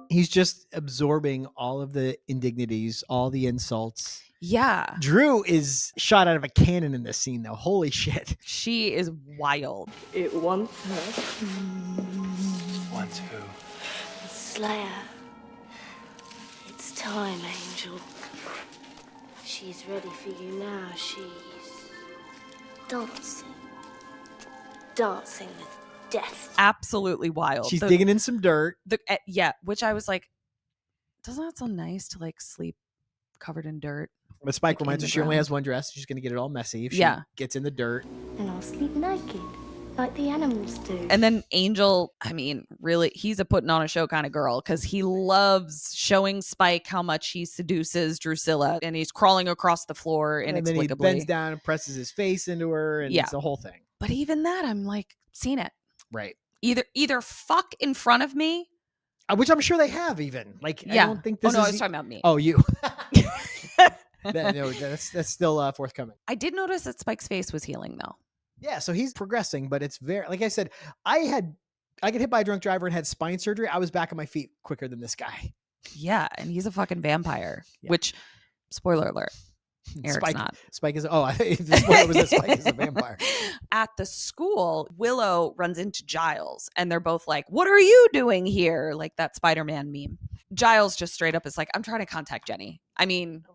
He's just absorbing all of the indignities, all the insults. Yeah. Drew is shot out of a cannon in this scene, though. Holy shit. She is wild. It wants her. Wants who? Slayer. It's time, Angel. She's ready for you now. She's dancing. Dancing with death. Absolutely wild. She's digging in some dirt. Yeah, which I was like, doesn't that sound nice to like sleep covered in dirt? But Spike Like reminds in her the she only ground. has one dress. She's going to get it all messy if she Yeah. gets in the dirt. And I'll sleep naked, like the animals do. And then Angel, I mean, really, he's a putting on a show kind of girl because he loves showing Spike how much he seduces Drusilla, and he's crawling across the floor And then he inexplicably. bends down and presses his face into her, and Yeah. it's a whole thing. But even that, I'm like, seen it. Right. Either fuck in front of me. Which I'm sure they have even. Like, Yeah. I don't think this Oh no, is... I was talking about me. Oh, you. No, that's still forthcoming. I did notice that Spike's face was healing though. Yeah, so he's progressing, but it's very, like I said, I got hit by a drunk driver and had spine surgery. I was back on my feet quicker than this guy. Yeah, and he's a fucking vampire. Yeah. Which, spoiler alert, Eric's not. Spike is, the spoiler was that Spike is a vampire. At the school, Willow runs into Giles, and they're both like, "What are you doing here?" Like that Spider-Man meme. Giles just straight up is like, "I'm trying to contact Jenny. I mean,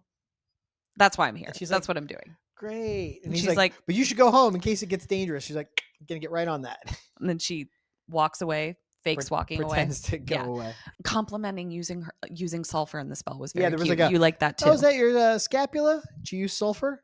that's why I'm here. And she's That's like, what I'm doing." Great. And And he's she's like, but you should go home in case it gets dangerous. She's like, I'm going to get right on that. And then she walks away, fakes walking away. Pretends to go Yeah. away. Complimenting using sulfur in the spell was very Yeah, there was cute. like a, You like that too. Oh, is that your scapula? Did you use sulfur?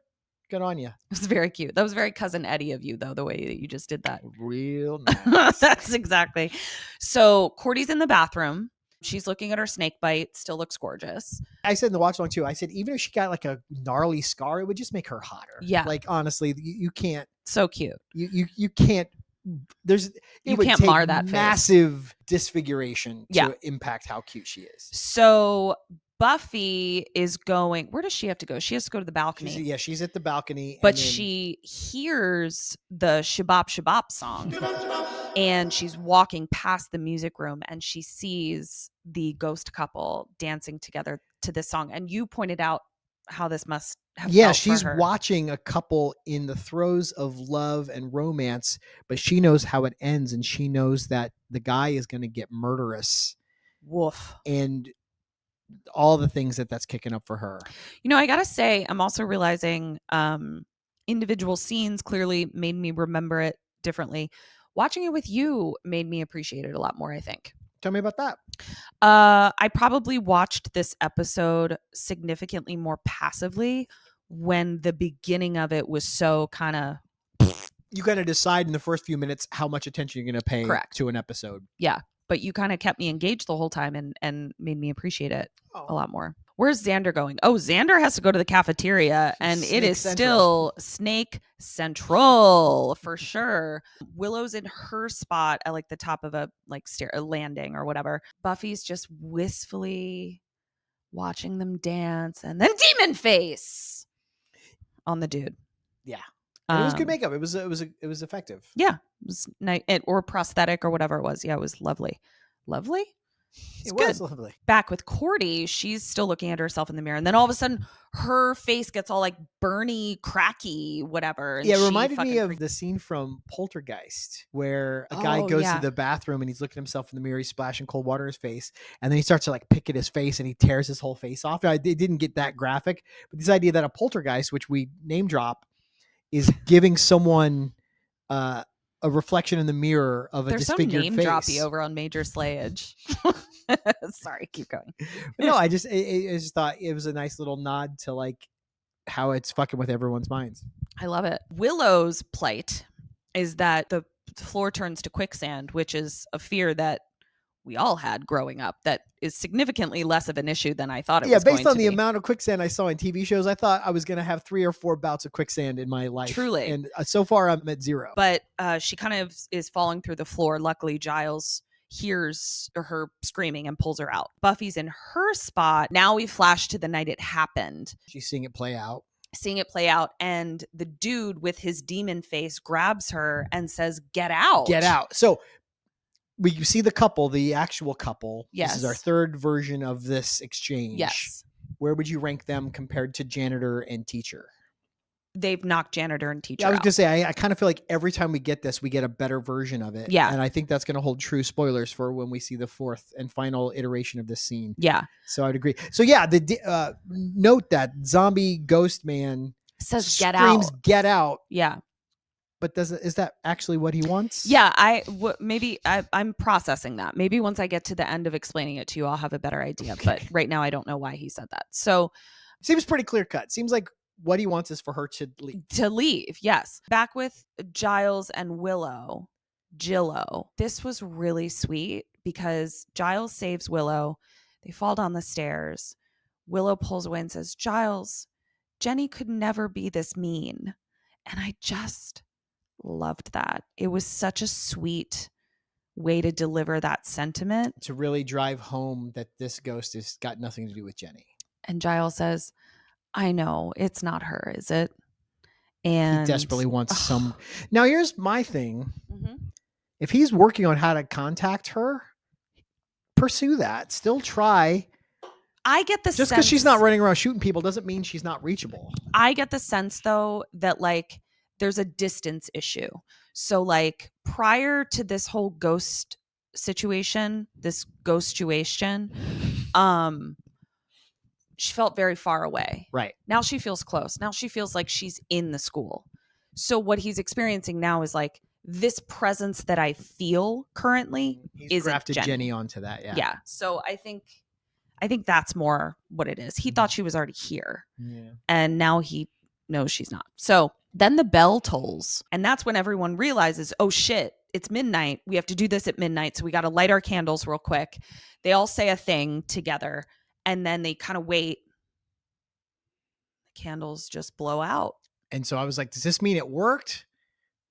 Good on you. It was very cute. That was very Cousin Eddie of you, though, the way that you just did that. Real nice. That's exactly. So Cordy's in the bathroom. She's looking at her snake bite. Still looks gorgeous. I said in the watch along too, I said, even if she got like a gnarly scar, it would just make her hotter. Yeah. Like, honestly, you can't, So cute. you can't, it You would can't take mar that face. massive disfiguration to Yeah. impact how cute she is. So Buffy is going. Where does she have to go? She has to go to the balcony. She's at the balcony. But and then- she hears the Shabop Shabop song, and she's walking past the music room, and she sees the ghost couple dancing together to this song. And you pointed out how this must have Yeah, felt for she's her. watching a couple in the throes of love and romance, but she knows how it ends, and she knows that the guy is going to get murderous, Woof. and all the things that's kicking up for her. I gotta say, I'm also realizing individual scenes clearly made me remember it differently. Watching it with you made me appreciate it a lot more, I think. Tell me about that. I probably watched this episode significantly more passively when the beginning of it was so kind of You kind of decide in the first few minutes how much attention you're going to pay Correct. to an episode. yeah, but you kind of kept me engaged the whole time and made me appreciate it Oh. a lot more. Where's Xander going? Oh, Xander has to go to the cafeteria, and Snake it is Central. still Snake Central for sure. Willow's in her spot at like the top of a landing or whatever. Buffy's just wistfully watching them dance, and then demon face on the dude. Yeah. And it was good Um, makeup. It was effective. Yeah, it was nice, or prosthetic or whatever it was. Yeah, it was lovely. Lovely. It good. was lovely. Back with Cordy, she's still looking at herself in the mirror, and then all of a sudden, her face gets all like burny, cracky, whatever. And Yeah, it she reminded me fucking of freaked- the scene from Poltergeist where a guy Oh, goes yeah. to the bathroom and he's looking at himself in the mirror, he's splashing cold water in his face, and then he starts to like pick at his face and he tears his whole face off. Now, it didn't get that graphic, but this idea that a poltergeist, which we name drop, is giving someone a reflection in the mirror of a They're so disfigured name face. droppy over on Major Slayage. Sorry, keep going. But no, I just thought it was a nice little nod to like how it's fucking with everyone's minds. I love it. Willow's plight is that the floor turns to quicksand, which is a fear that we all had growing up that is significantly less of an issue than I thought it was based going on to the be. amount of quicksand I saw in TV shows, I thought I was going to have 3 or 4 bouts of quicksand in my life. Truly. And so far I'm at 0. But she kind of is falling through the floor. Luckily, Giles hears her screaming and pulls her out. Buffy's in her spot. Now we flash to the night it happened, She's seeing it play out. and the dude with his demon face grabs her and says, "Get out. Get out. So we see the couple, the actual couple. This is our Yes. third version of this exchange. Yes. Where would you rank them compared to janitor and teacher? They've knocked janitor and teacher Yeah, I was out. going to say, I kind of feel like every time we get this, we get a better version of it. Yeah. And I think that's going to hold true, spoilers, for when we see the 4th and final iteration of this scene. Yeah. So I'd agree. So yeah, note that zombie ghost man Says, "Get screams, out." "Get out!" Yeah. But is that actually what he wants? Yeah, I'm processing that. Maybe once I get to the end of explaining it to you, I'll have a better idea. Okay. But right now, I don't know why he said that. So Seems pretty clear cut. Seems like what he wants is for her to leave. to leave, yes. Back with Giles and Jillo. This was really sweet because Giles saves Willow. They fall down the stairs. Willow pulls away and says, "Giles, Jenny could never be this mean." And I just loved that. It was such a sweet way to deliver that sentiment. To really drive home that this ghost has got nothing to do with Jenny. And Giles says, "I know, it's not her, is it?" And He desperately wants some. Now, here's my thing. Mhm. If he's working on how to contact her, pursue that. Still try. I get the Just sense because she's not running around shooting people doesn't mean she's not reachable. I get the sense though that like there's a distance issue. So like prior to this whole ghost situation, she felt very far away. Right. Now she feels close. Now she feels like she's in the school. So what he's experiencing now is like this presence that I feel currently He's isn't grafted Jenny. Jenny onto that. Yeah. Yeah. So I think that's more what it is. He thought she was already here. Yeah. And now he knows she's not. So then the bell tolls, and that's when everyone realizes, oh shit, it's midnight. We have to do this at midnight. So we got to light our candles real quick. They all say a thing together, and then they kind of wait. The candles just blow out. And so I was like, does this mean it worked?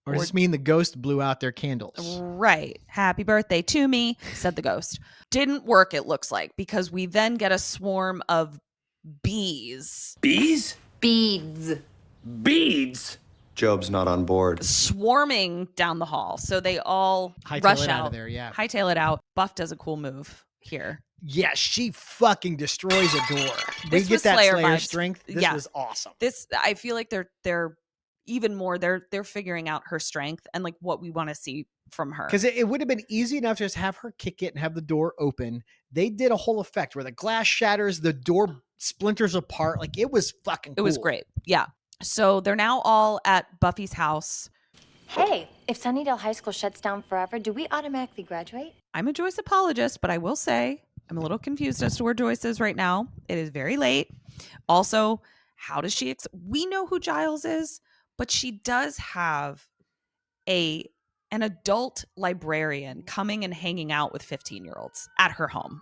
Or does Or- this mean the ghost blew out their candles? Right. Happy birthday to me, said the ghost. Didn't work, it looks like, because we then get a swarm of bees. Bees? Beads. Beads? Job's not on board. Swarming down the hall. So they all Hightail rush it out out of there, yeah. Hightail it out. Buff does a cool move here. Yeah, she fucking destroys a door. We This get was that Slayer Slayer vibes. strength. This Yeah. was awesome. This, I feel like they're even more, they're figuring out her strength and like what we want to see from her. Because it would have been easy enough to just have her kick it and have the door open. They did a whole effect where the glass shatters, the door splinters apart. Like, it was fucking cool. It was great. Yeah. So they're now all at Buffy's house. Hey, if Sunnydale High School shuts down forever, do we automatically graduate? I'm a Joyce apologist, but I will say I'm a little confused as to where Joyce is right now. It is very late. Also, how does she we know who Giles is, but she does have an adult librarian coming and hanging out with 15-year-olds at her home.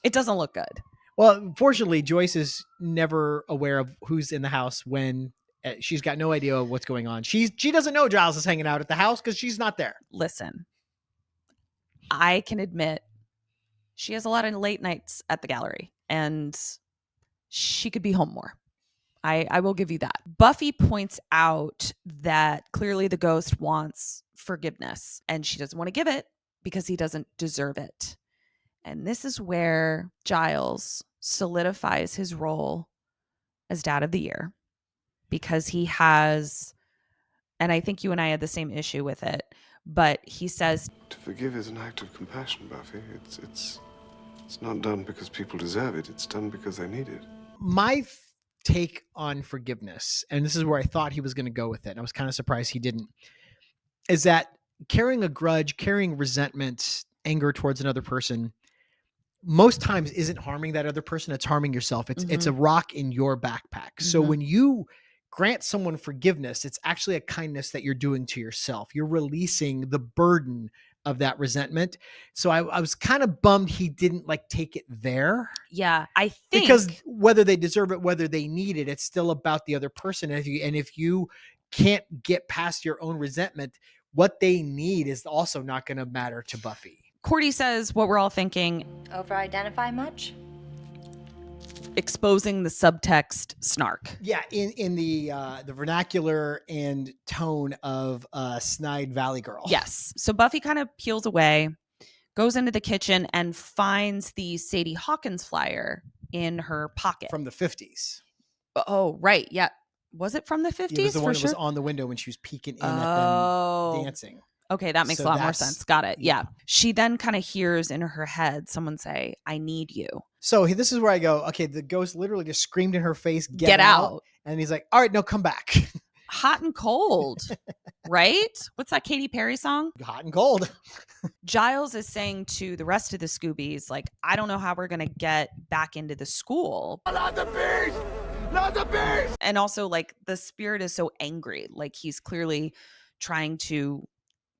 It doesn't look good. Well, fortunately, Joyce is never aware of who's in the house when she's got no idea what's going on. She doesn't know Giles is hanging out at the house because she's not there. Listen, I can admit she has a lot of late nights at the gallery and she could be home more. I will give you that. Buffy points out that clearly the ghost wants forgiveness and she doesn't want to give it because he doesn't deserve it. And this is where Giles solidifies his role as Dad of the Year because he has, and I think you and I had the same issue with it, but he says, to forgive is an act of compassion, Buffy. It's not done because people deserve it. It's done because they need it. My take on forgiveness, and this is where I thought he was going to go with it, and I was kind of surprised he didn't, is that carrying a grudge, carrying resentment, anger towards another person, most times isn't harming that other person. It's harming yourself. It's a rock in your backpack. So when you grant someone forgiveness, it's actually a kindness that you're doing to yourself. You're releasing the burden of that resentment. So I was kind of bummed he didn't like take it there. yeah, I think Because whether they deserve it, whether they need it, it's still about the other person. And if you can't get past your own resentment, what they need is also not going to matter to Buffy. Cordy says what we're all thinking, Over-identify much? exposing the subtext snark. Yeah, in the vernacular and tone of Snide Valley Girl. Yes. So Buffy kind of peels away, goes into the kitchen and finds the Sadie Hawkins flyer in her pocket. From the 50s. Oh, right. Yeah. Was it from the 50s? It was the one for that was sure? on the window when she was peeking in at Oh. them dancing. Okay, that makes So a lot more that's- sense. Got it. Yeah. She then kind of hears in her head someone say, I need you. So this is where I go, okay, the ghost literally just screamed in her face, Get out. And he's like, all right, no, come back. Hot and cold, right? What's that Katy Perry song? Hot and cold. Giles is saying to the rest of the Scoobies, like, I don't know how we're going to get back into the school. Not the beast! Not the beast! And also, like, the spirit is so angry. Like, he's clearly trying to.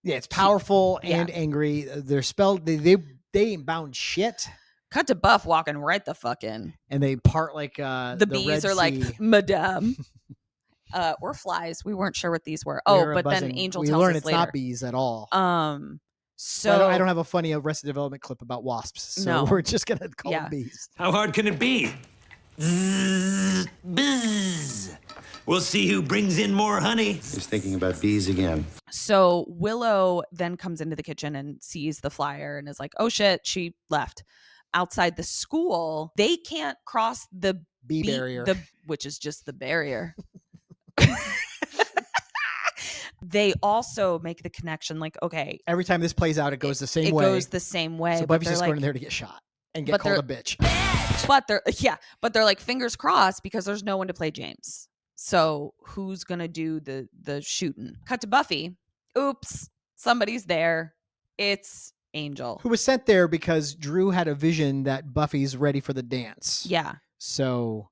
Yeah, it's powerful Yeah. and angry. They're spelled, they ain't bound shit. Cut to Buff walking right the fuck in. And they part like The bees Red are Sea. like, Madame. Or flies. We weren't sure what these were. They Oh, were but then buzzing. Angel we tells learn us it's later. not bees at all. So I don't have a funny Arrested Development clip about wasps, so No. we're just gonna call Yeah. them bees. How hard can it be? Bzz, bzz. We'll see who brings in more honey. He's thinking about bees again. So Willow then comes into the kitchen and sees the flyer and is like, oh shit, she left. Outside the school, they can't cross the Bee barrier. which is just the barrier. They also make the connection like, okay, Every time this plays out, it goes the same it way. goes the same way. so but Buffy's they're just like, going in there to get shot and get but called a bitch. but they're like fingers crossed because there's no one to play James. So who's gonna do the shooting? Cut to Buffy. Oops, somebody's there. It's Angel. Who was sent there because Drew had a vision that Buffy's ready for the dance. Yeah, So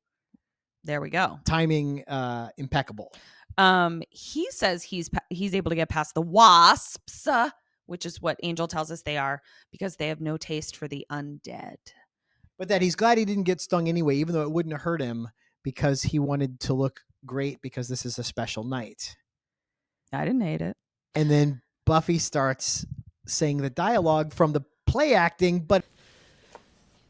there we go. timing impeccable. He says he's able to get past the wasps, which is what Angel tells us they are, because they have no taste for the undead. But that he's glad he didn't get stung anyway, even though it wouldn't have hurt him, because he wanted to look great because this is a special night. I didn't hate it. And then Buffy starts saying the dialogue from the play acting, but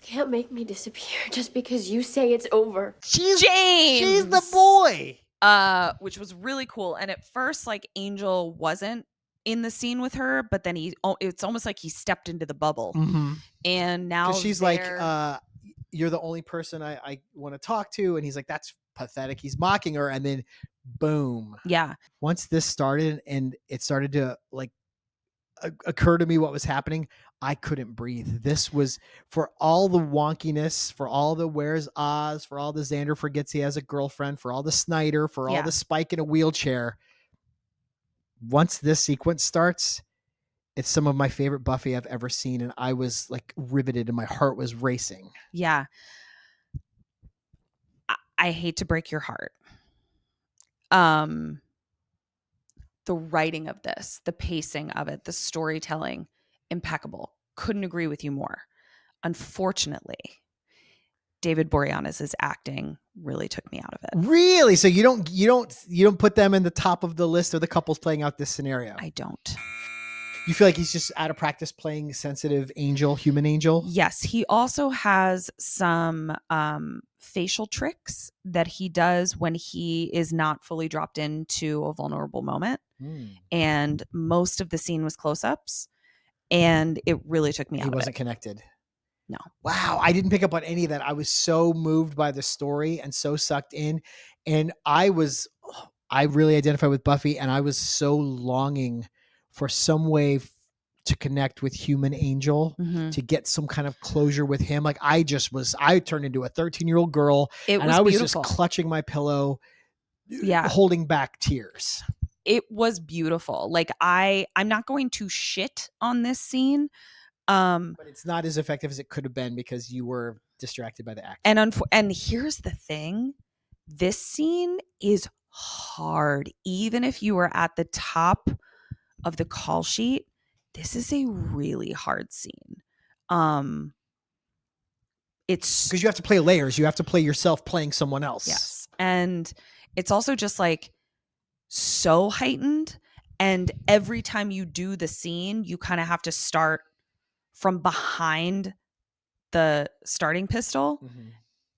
Can't make me disappear just because you say it's over. she's James! the boy. Which was really cool. And at first, like, Angel wasn't in the scene with her, but then it's almost like he stepped into the bubble. Mm-hmm. And now she's like, you're the only person I want to talk to. And he's like, that's pathetic. He's mocking her. And then boom. Yeah. Once this started and it started to like occur to me what was happening, I couldn't breathe. This was, for all the wonkiness, for all the where's Oz, for all the Xander forgets he has a girlfriend, for all the Snyder, for all the Spike in a wheelchair. Once this sequence starts, it's some of my favorite Buffy I've ever seen. And I was like riveted and my heart was racing. Yeah. I hate to break your heart. The writing of this, the pacing of it, the storytelling, impeccable. Couldn't agree with you more. Unfortunately, David Boreanaz's acting really took me out of it. Really? So you don't put them in the top of the list of the couples playing out this scenario? I don't. You feel like he's just out of practice playing sensitive angel, human angel? Yes. He also has some facial tricks that he does when he is not fully dropped into a vulnerable moment. And most of the scene was close-ups. And it really took me out of it. He wasn't connected. No. Wow. I didn't pick up on any of that. I was so moved by the story and so sucked in. And I really identify with Buffy, and I was so longing for some way to connect with human angel, to get some kind of closure with him. Like I turned into a 13-year-old girl and I was beautiful. just clutching my pillow, holding back tears. It was beautiful. Like I'm not going to shit on this scene. But it's not as effective as it could have been because you were distracted by the act. And here's the thing. This scene is hard. Even if you were at the top of the call sheet, this is a really hard scene. It's because you have to play layers. You have to play yourself playing someone else. Yes. And it's also just like so heightened. And every time you do the scene, you kind of have to start from behind the starting pistol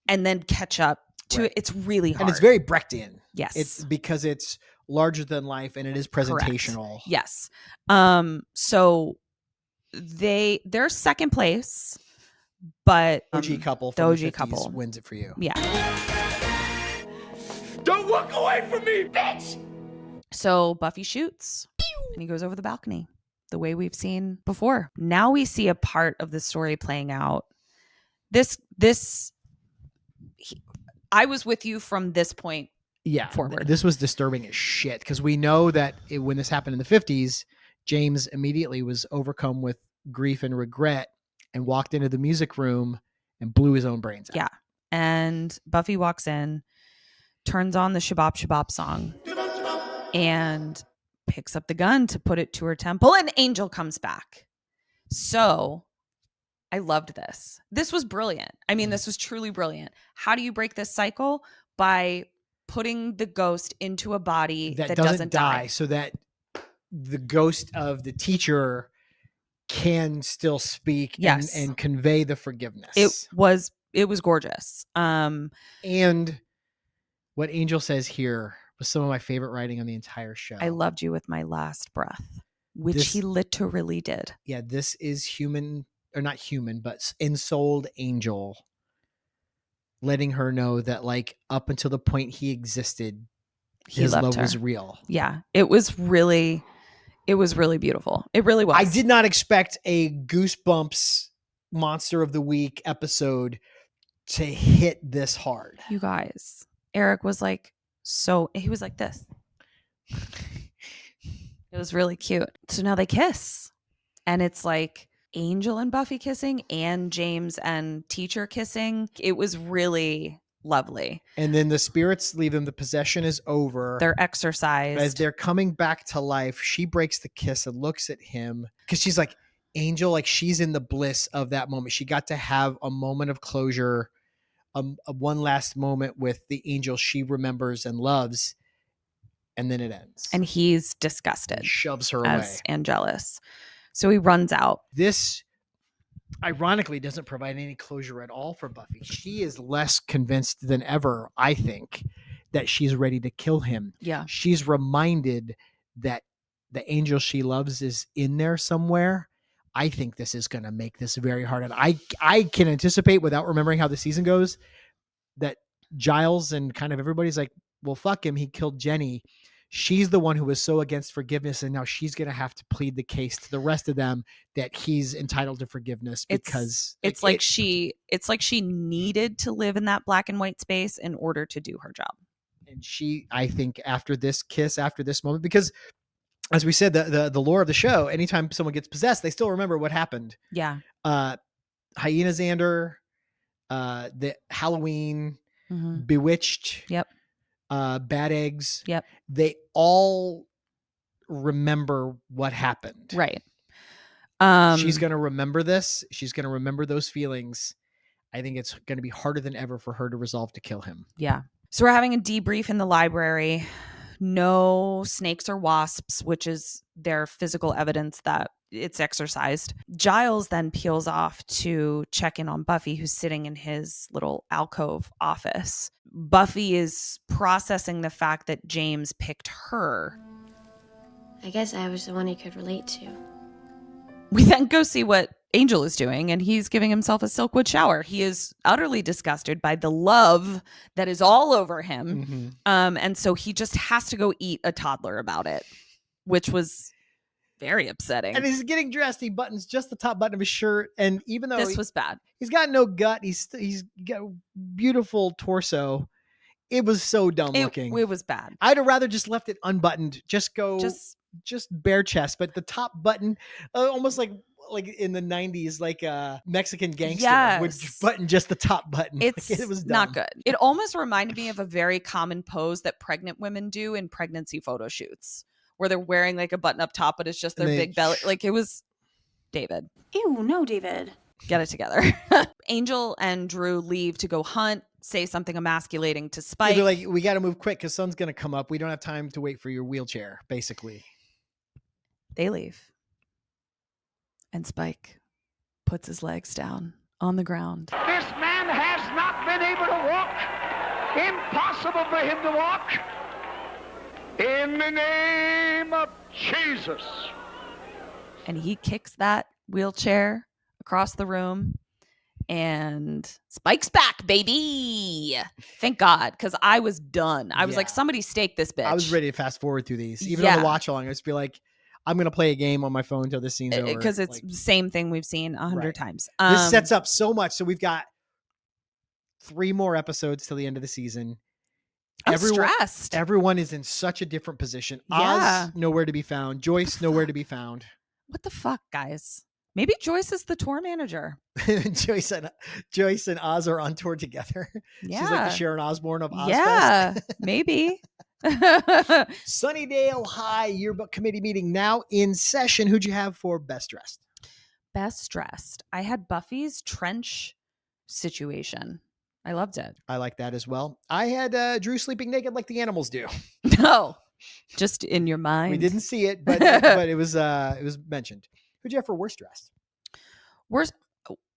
and then catch up to it. It's really hard. And it's very Brechtian. Yes. It's because it's larger than life and it is presentational. Correct. Yes. So they're second place, but OG couple the from OG the 50s couple wins it for you. Yeah. Don't walk away from me, bitch! So Buffy shoots and he goes over the balcony the way we've seen before. Now we see a part of the story playing out. I was with you from this point forward. This was disturbing as shit because we know that when this happened in the 50s, James immediately was overcome with grief and regret and walked into the music room and blew his own brains out. Yeah. And Buffy walks in, turns on the Shabop Shabop song, and picks up the gun to put it to her temple, and Angel comes back. So I loved this. This was brilliant. I mean, this was truly brilliant. How do you break this cycle? By putting the ghost into a body that doesn't die, so that the ghost of the teacher can still speak and convey the forgiveness. It was gorgeous. And what Angel says here was some of my favorite writing on the entire show. I loved you with my last breath, which he literally did. Yeah, this is human, or not human, but ensouled Angel letting her know that, like, up until the point he existed, his love was real. Yeah, it was really beautiful. It really was. I did not expect a Goosebumps Monster of the Week episode to hit this hard. You guys, Eric was like, he was like this. It was really cute. So now they kiss. And it's like Angel and Buffy kissing and James and teacher kissing. It was really lovely. And then the spirits leave them. The possession is over. They're exorcised. But as they're coming back to life, she breaks the kiss and looks at him because she's like, Angel, like she's in the bliss of that moment. She got to have a moment of closure, a one last moment with the angel she remembers and loves. And then it ends. And he's disgusted. He shoves her away. And jealous. So he runs out. This, ironically, doesn't provide any closure at all for Buffy. She is less convinced than ever, I think, that she's ready to kill him. Yeah. She's reminded that the angel she loves is in there somewhere. I think this is going to make this very hard. And I can anticipate, without remembering how the season goes, that Giles and kind of everybody's like, well, fuck him. He killed Jenny. She's the one who was so against forgiveness. And now she's going to have to plead the case to the rest of them that he's entitled to forgiveness because it's like she needed to live in that black and white space in order to do her job. And I think after this moment, because as we said, the lore of the show, anytime someone gets possessed, they still remember what happened. Yeah. Hyena Xander, the Halloween, Bewitched. Yep. Bad Eggs. Yep. They all remember what happened. Right. She's going to remember this. She's going to remember those feelings. I think it's going to be harder than ever for her to resolve to kill him. Yeah. So we're having a debrief in the library. No snakes or wasps, which is their physical evidence that it's exorcised. Giles then peels off to check in on Buffy, who's sitting in his little alcove office. Buffy is processing the fact that James picked her. I guess I was the one he could relate to. We then go see what Angel is doing, and he's giving himself a Silkwood shower. He is utterly disgusted by the love that is all over him. And so he just has to go eat a toddler about it, which was very upsetting. And he's getting dressed. He buttons just the top button of his shirt. And even though this was bad, he's got no gut. He's got a beautiful torso. It was so dumb looking. It was bad. I'd have rather just left it unbuttoned. Just bare chest. But the top button, almost like in the 90s, like a Mexican gangster would button just the top button. It was dumb. Not good. It almost reminded me of a very common pose that pregnant women do in pregnancy photo shoots, where they're wearing like a button up top, but it's just their big belly. Like it was David. Ew, no, David. Get it together. Angel and Drew leave to go hunt, say something emasculating to Spike. They're like, we got to move quick because sun's going to come up. We don't have time to wait for your wheelchair, basically. They leave. And Spike puts his legs down on the ground. This man has not been able to walk. Impossible for him to walk. In the name of Jesus. And he kicks that wheelchair across the room, and Spike's back, baby. Thank God, because I was done. I was like, somebody stake this bitch. I was ready to fast forward through these. Even on the watch along, I just be like, I'm going to play a game on my phone until this scene's over. Because it's the same thing we've seen 100 times. This sets up so much. So we've got 3 more episodes till the end of the season. Stressed. Everyone is in such a different position. Yeah. Oz, nowhere to be found. Joyce, nowhere to be found. What the fuck, guys? Maybe Joyce is the tour manager. Joyce and Oz are on tour together. Yeah. She's like the Sharon Osbourne of Ozfest. Yeah, maybe. Sunnydale High Yearbook Committee meeting now in session. Who'd you have for best dressed? Best dressed. I had Buffy's trench situation. I loved it. I like that as well. I had Drew sleeping naked like the animals do. No, just in your mind. We didn't see it, but it was mentioned. Who'd you have for worst dressed? Worst,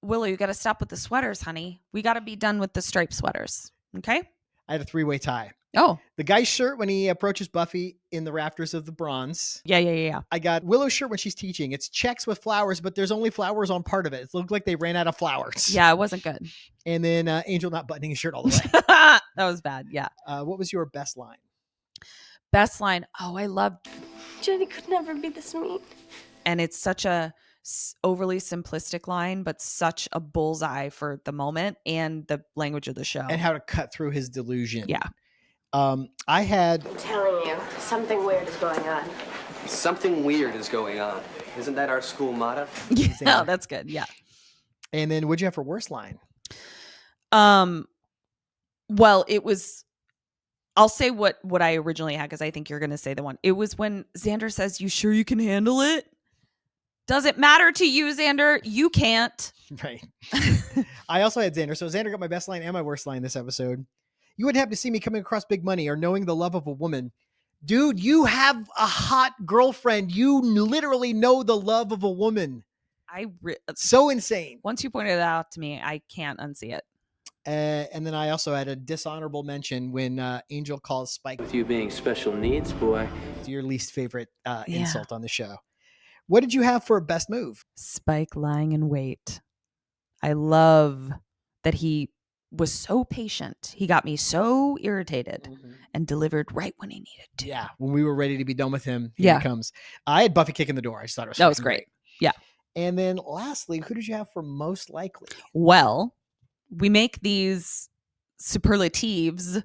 Willow, you got to stop with the sweaters, honey. We got to be done with the striped sweaters. Okay. I had a 3-way tie. Oh, the guy's shirt when he approaches Buffy in the rafters of the bronze. Yeah. I got Willow's shirt when she's teaching. It's checks with flowers, but there's only flowers on part of it. It looked like they ran out of flowers. Yeah, it wasn't good. And then Angel not buttoning his shirt all the way. That was bad. Yeah. What was your best line? Best line. Oh, I loved. Jenny could never be this mean. And it's such a overly simplistic line, but such a bullseye for the moment and the language of the show. And how to cut through his delusion. Yeah. I had... I'm telling you, something weird is going on. Something weird is going on. Isn't that our school motto? Yeah, that's good. Yeah. And then what'd you have for worst line? Well, it was... I'll say what I originally had because I think you're going to say the one. It was when Xander says, "You sure you can handle it?" Does it matter to you, Xander? You can't. Right. I also had Xander. So Xander got my best line and my worst line this episode. You wouldn't happen to see me coming across big money or knowing the love of a woman. Dude, you have a hot girlfriend. You literally know the love of a woman. So insane. Once you pointed it out to me, I can't unsee it. And then I also had a dishonorable mention when Angel calls Spike. With you being special needs, boy. It's your least favorite insult on the show. What did you have for best move? Spike lying in wait. I love that he was so patient. He got me so irritated and delivered right when he needed to. Yeah, when we were ready to be done with him, here he comes. I had Buffy kicking the door. I just thought it was that was great. Yeah. And then lastly, who did you have for most likely? Well, we make these superlatives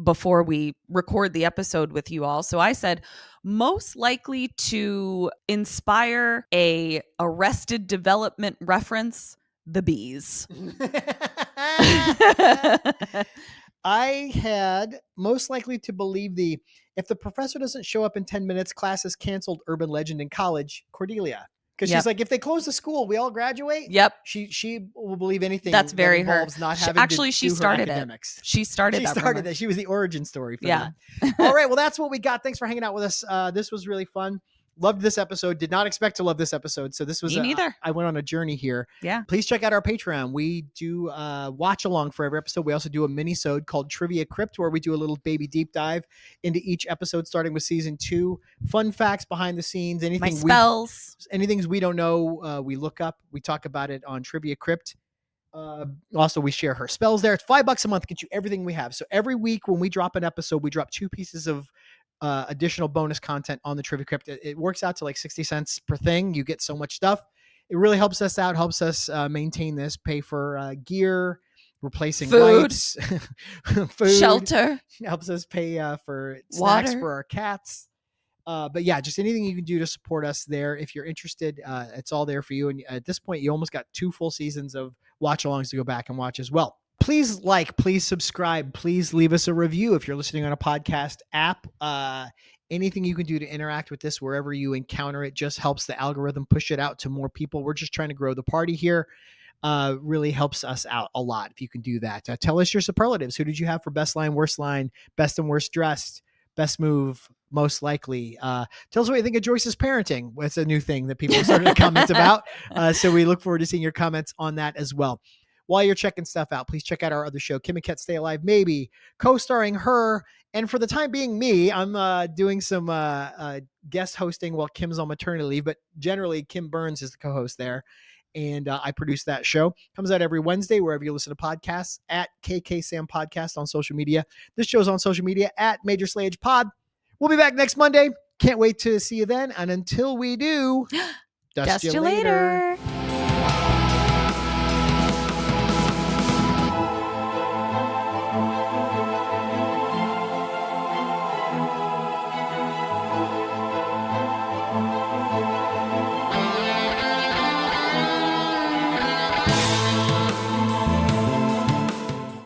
before we record the episode with you all. So I said most likely to inspire a Arrested Development reference, the bees. I had most likely to believe if the professor doesn't show up in 10 minutes, class is canceled urban legend in college, Cordelia. Because she's like, if they close the school, we all graduate. Yep. She will believe anything. That's very that involves not having actually, to she do started her it. academics. She started that. She was the origin story for that. All right. Well, that's what we got. Thanks for hanging out with us. This was really fun. Loved this episode. Did not expect to love this episode. So this was Me neither. I went on a journey here. Yeah. Please check out our Patreon. We do watch along for every episode. We also do a mini-sode called Trivia Crypt, where we do a little baby deep dive into each episode, starting with season 2. Fun facts behind the scenes. Anything anything we don't know, we look up. We talk about it on Trivia Crypt. Also, we share her spells there. It's $5 a month, gets you everything we have. So every week when we drop an episode, we drop 2 pieces of additional bonus content on the Trivia Crypt. It works out to like 60 cents per thing. You get so much stuff. It really helps us out, helps us maintain this, pay for gear, replacing lights, food, shelter, helps us pay for water, snacks for our cats. But yeah, just anything you can do to support us there. If you're interested, it's all there for you. And at this point, you almost got 2 full seasons of watch-alongs to go back and watch as well. Please please subscribe, please leave us a review if you're listening on a podcast app. Anything you can do to interact with this wherever you encounter it just helps the algorithm push it out to more people. We're just trying to grow the party here. Really helps us out a lot if you can do that. Tell us your superlatives. Who did you have for best line, worst line, best and worst dressed, best move, most likely? Tell us what you think of Joyce's parenting. It's a new thing that people started to comment about. So we look forward to seeing your comments on that as well. While you're checking stuff out, please check out our other show, Kim and Ket Stay Alive, maybe, co-starring her. And for the time being, me, I'm doing some guest hosting while Kim's on maternity leave, but generally Kim Burns is the co-host there. And I produce that show. Comes out every Wednesday, wherever you listen to podcasts, at KK Sam Podcast on social media. This show's on social media at Major Slayage Pod. We'll be back next Monday. Can't wait to see you then. And until we do, dust you later.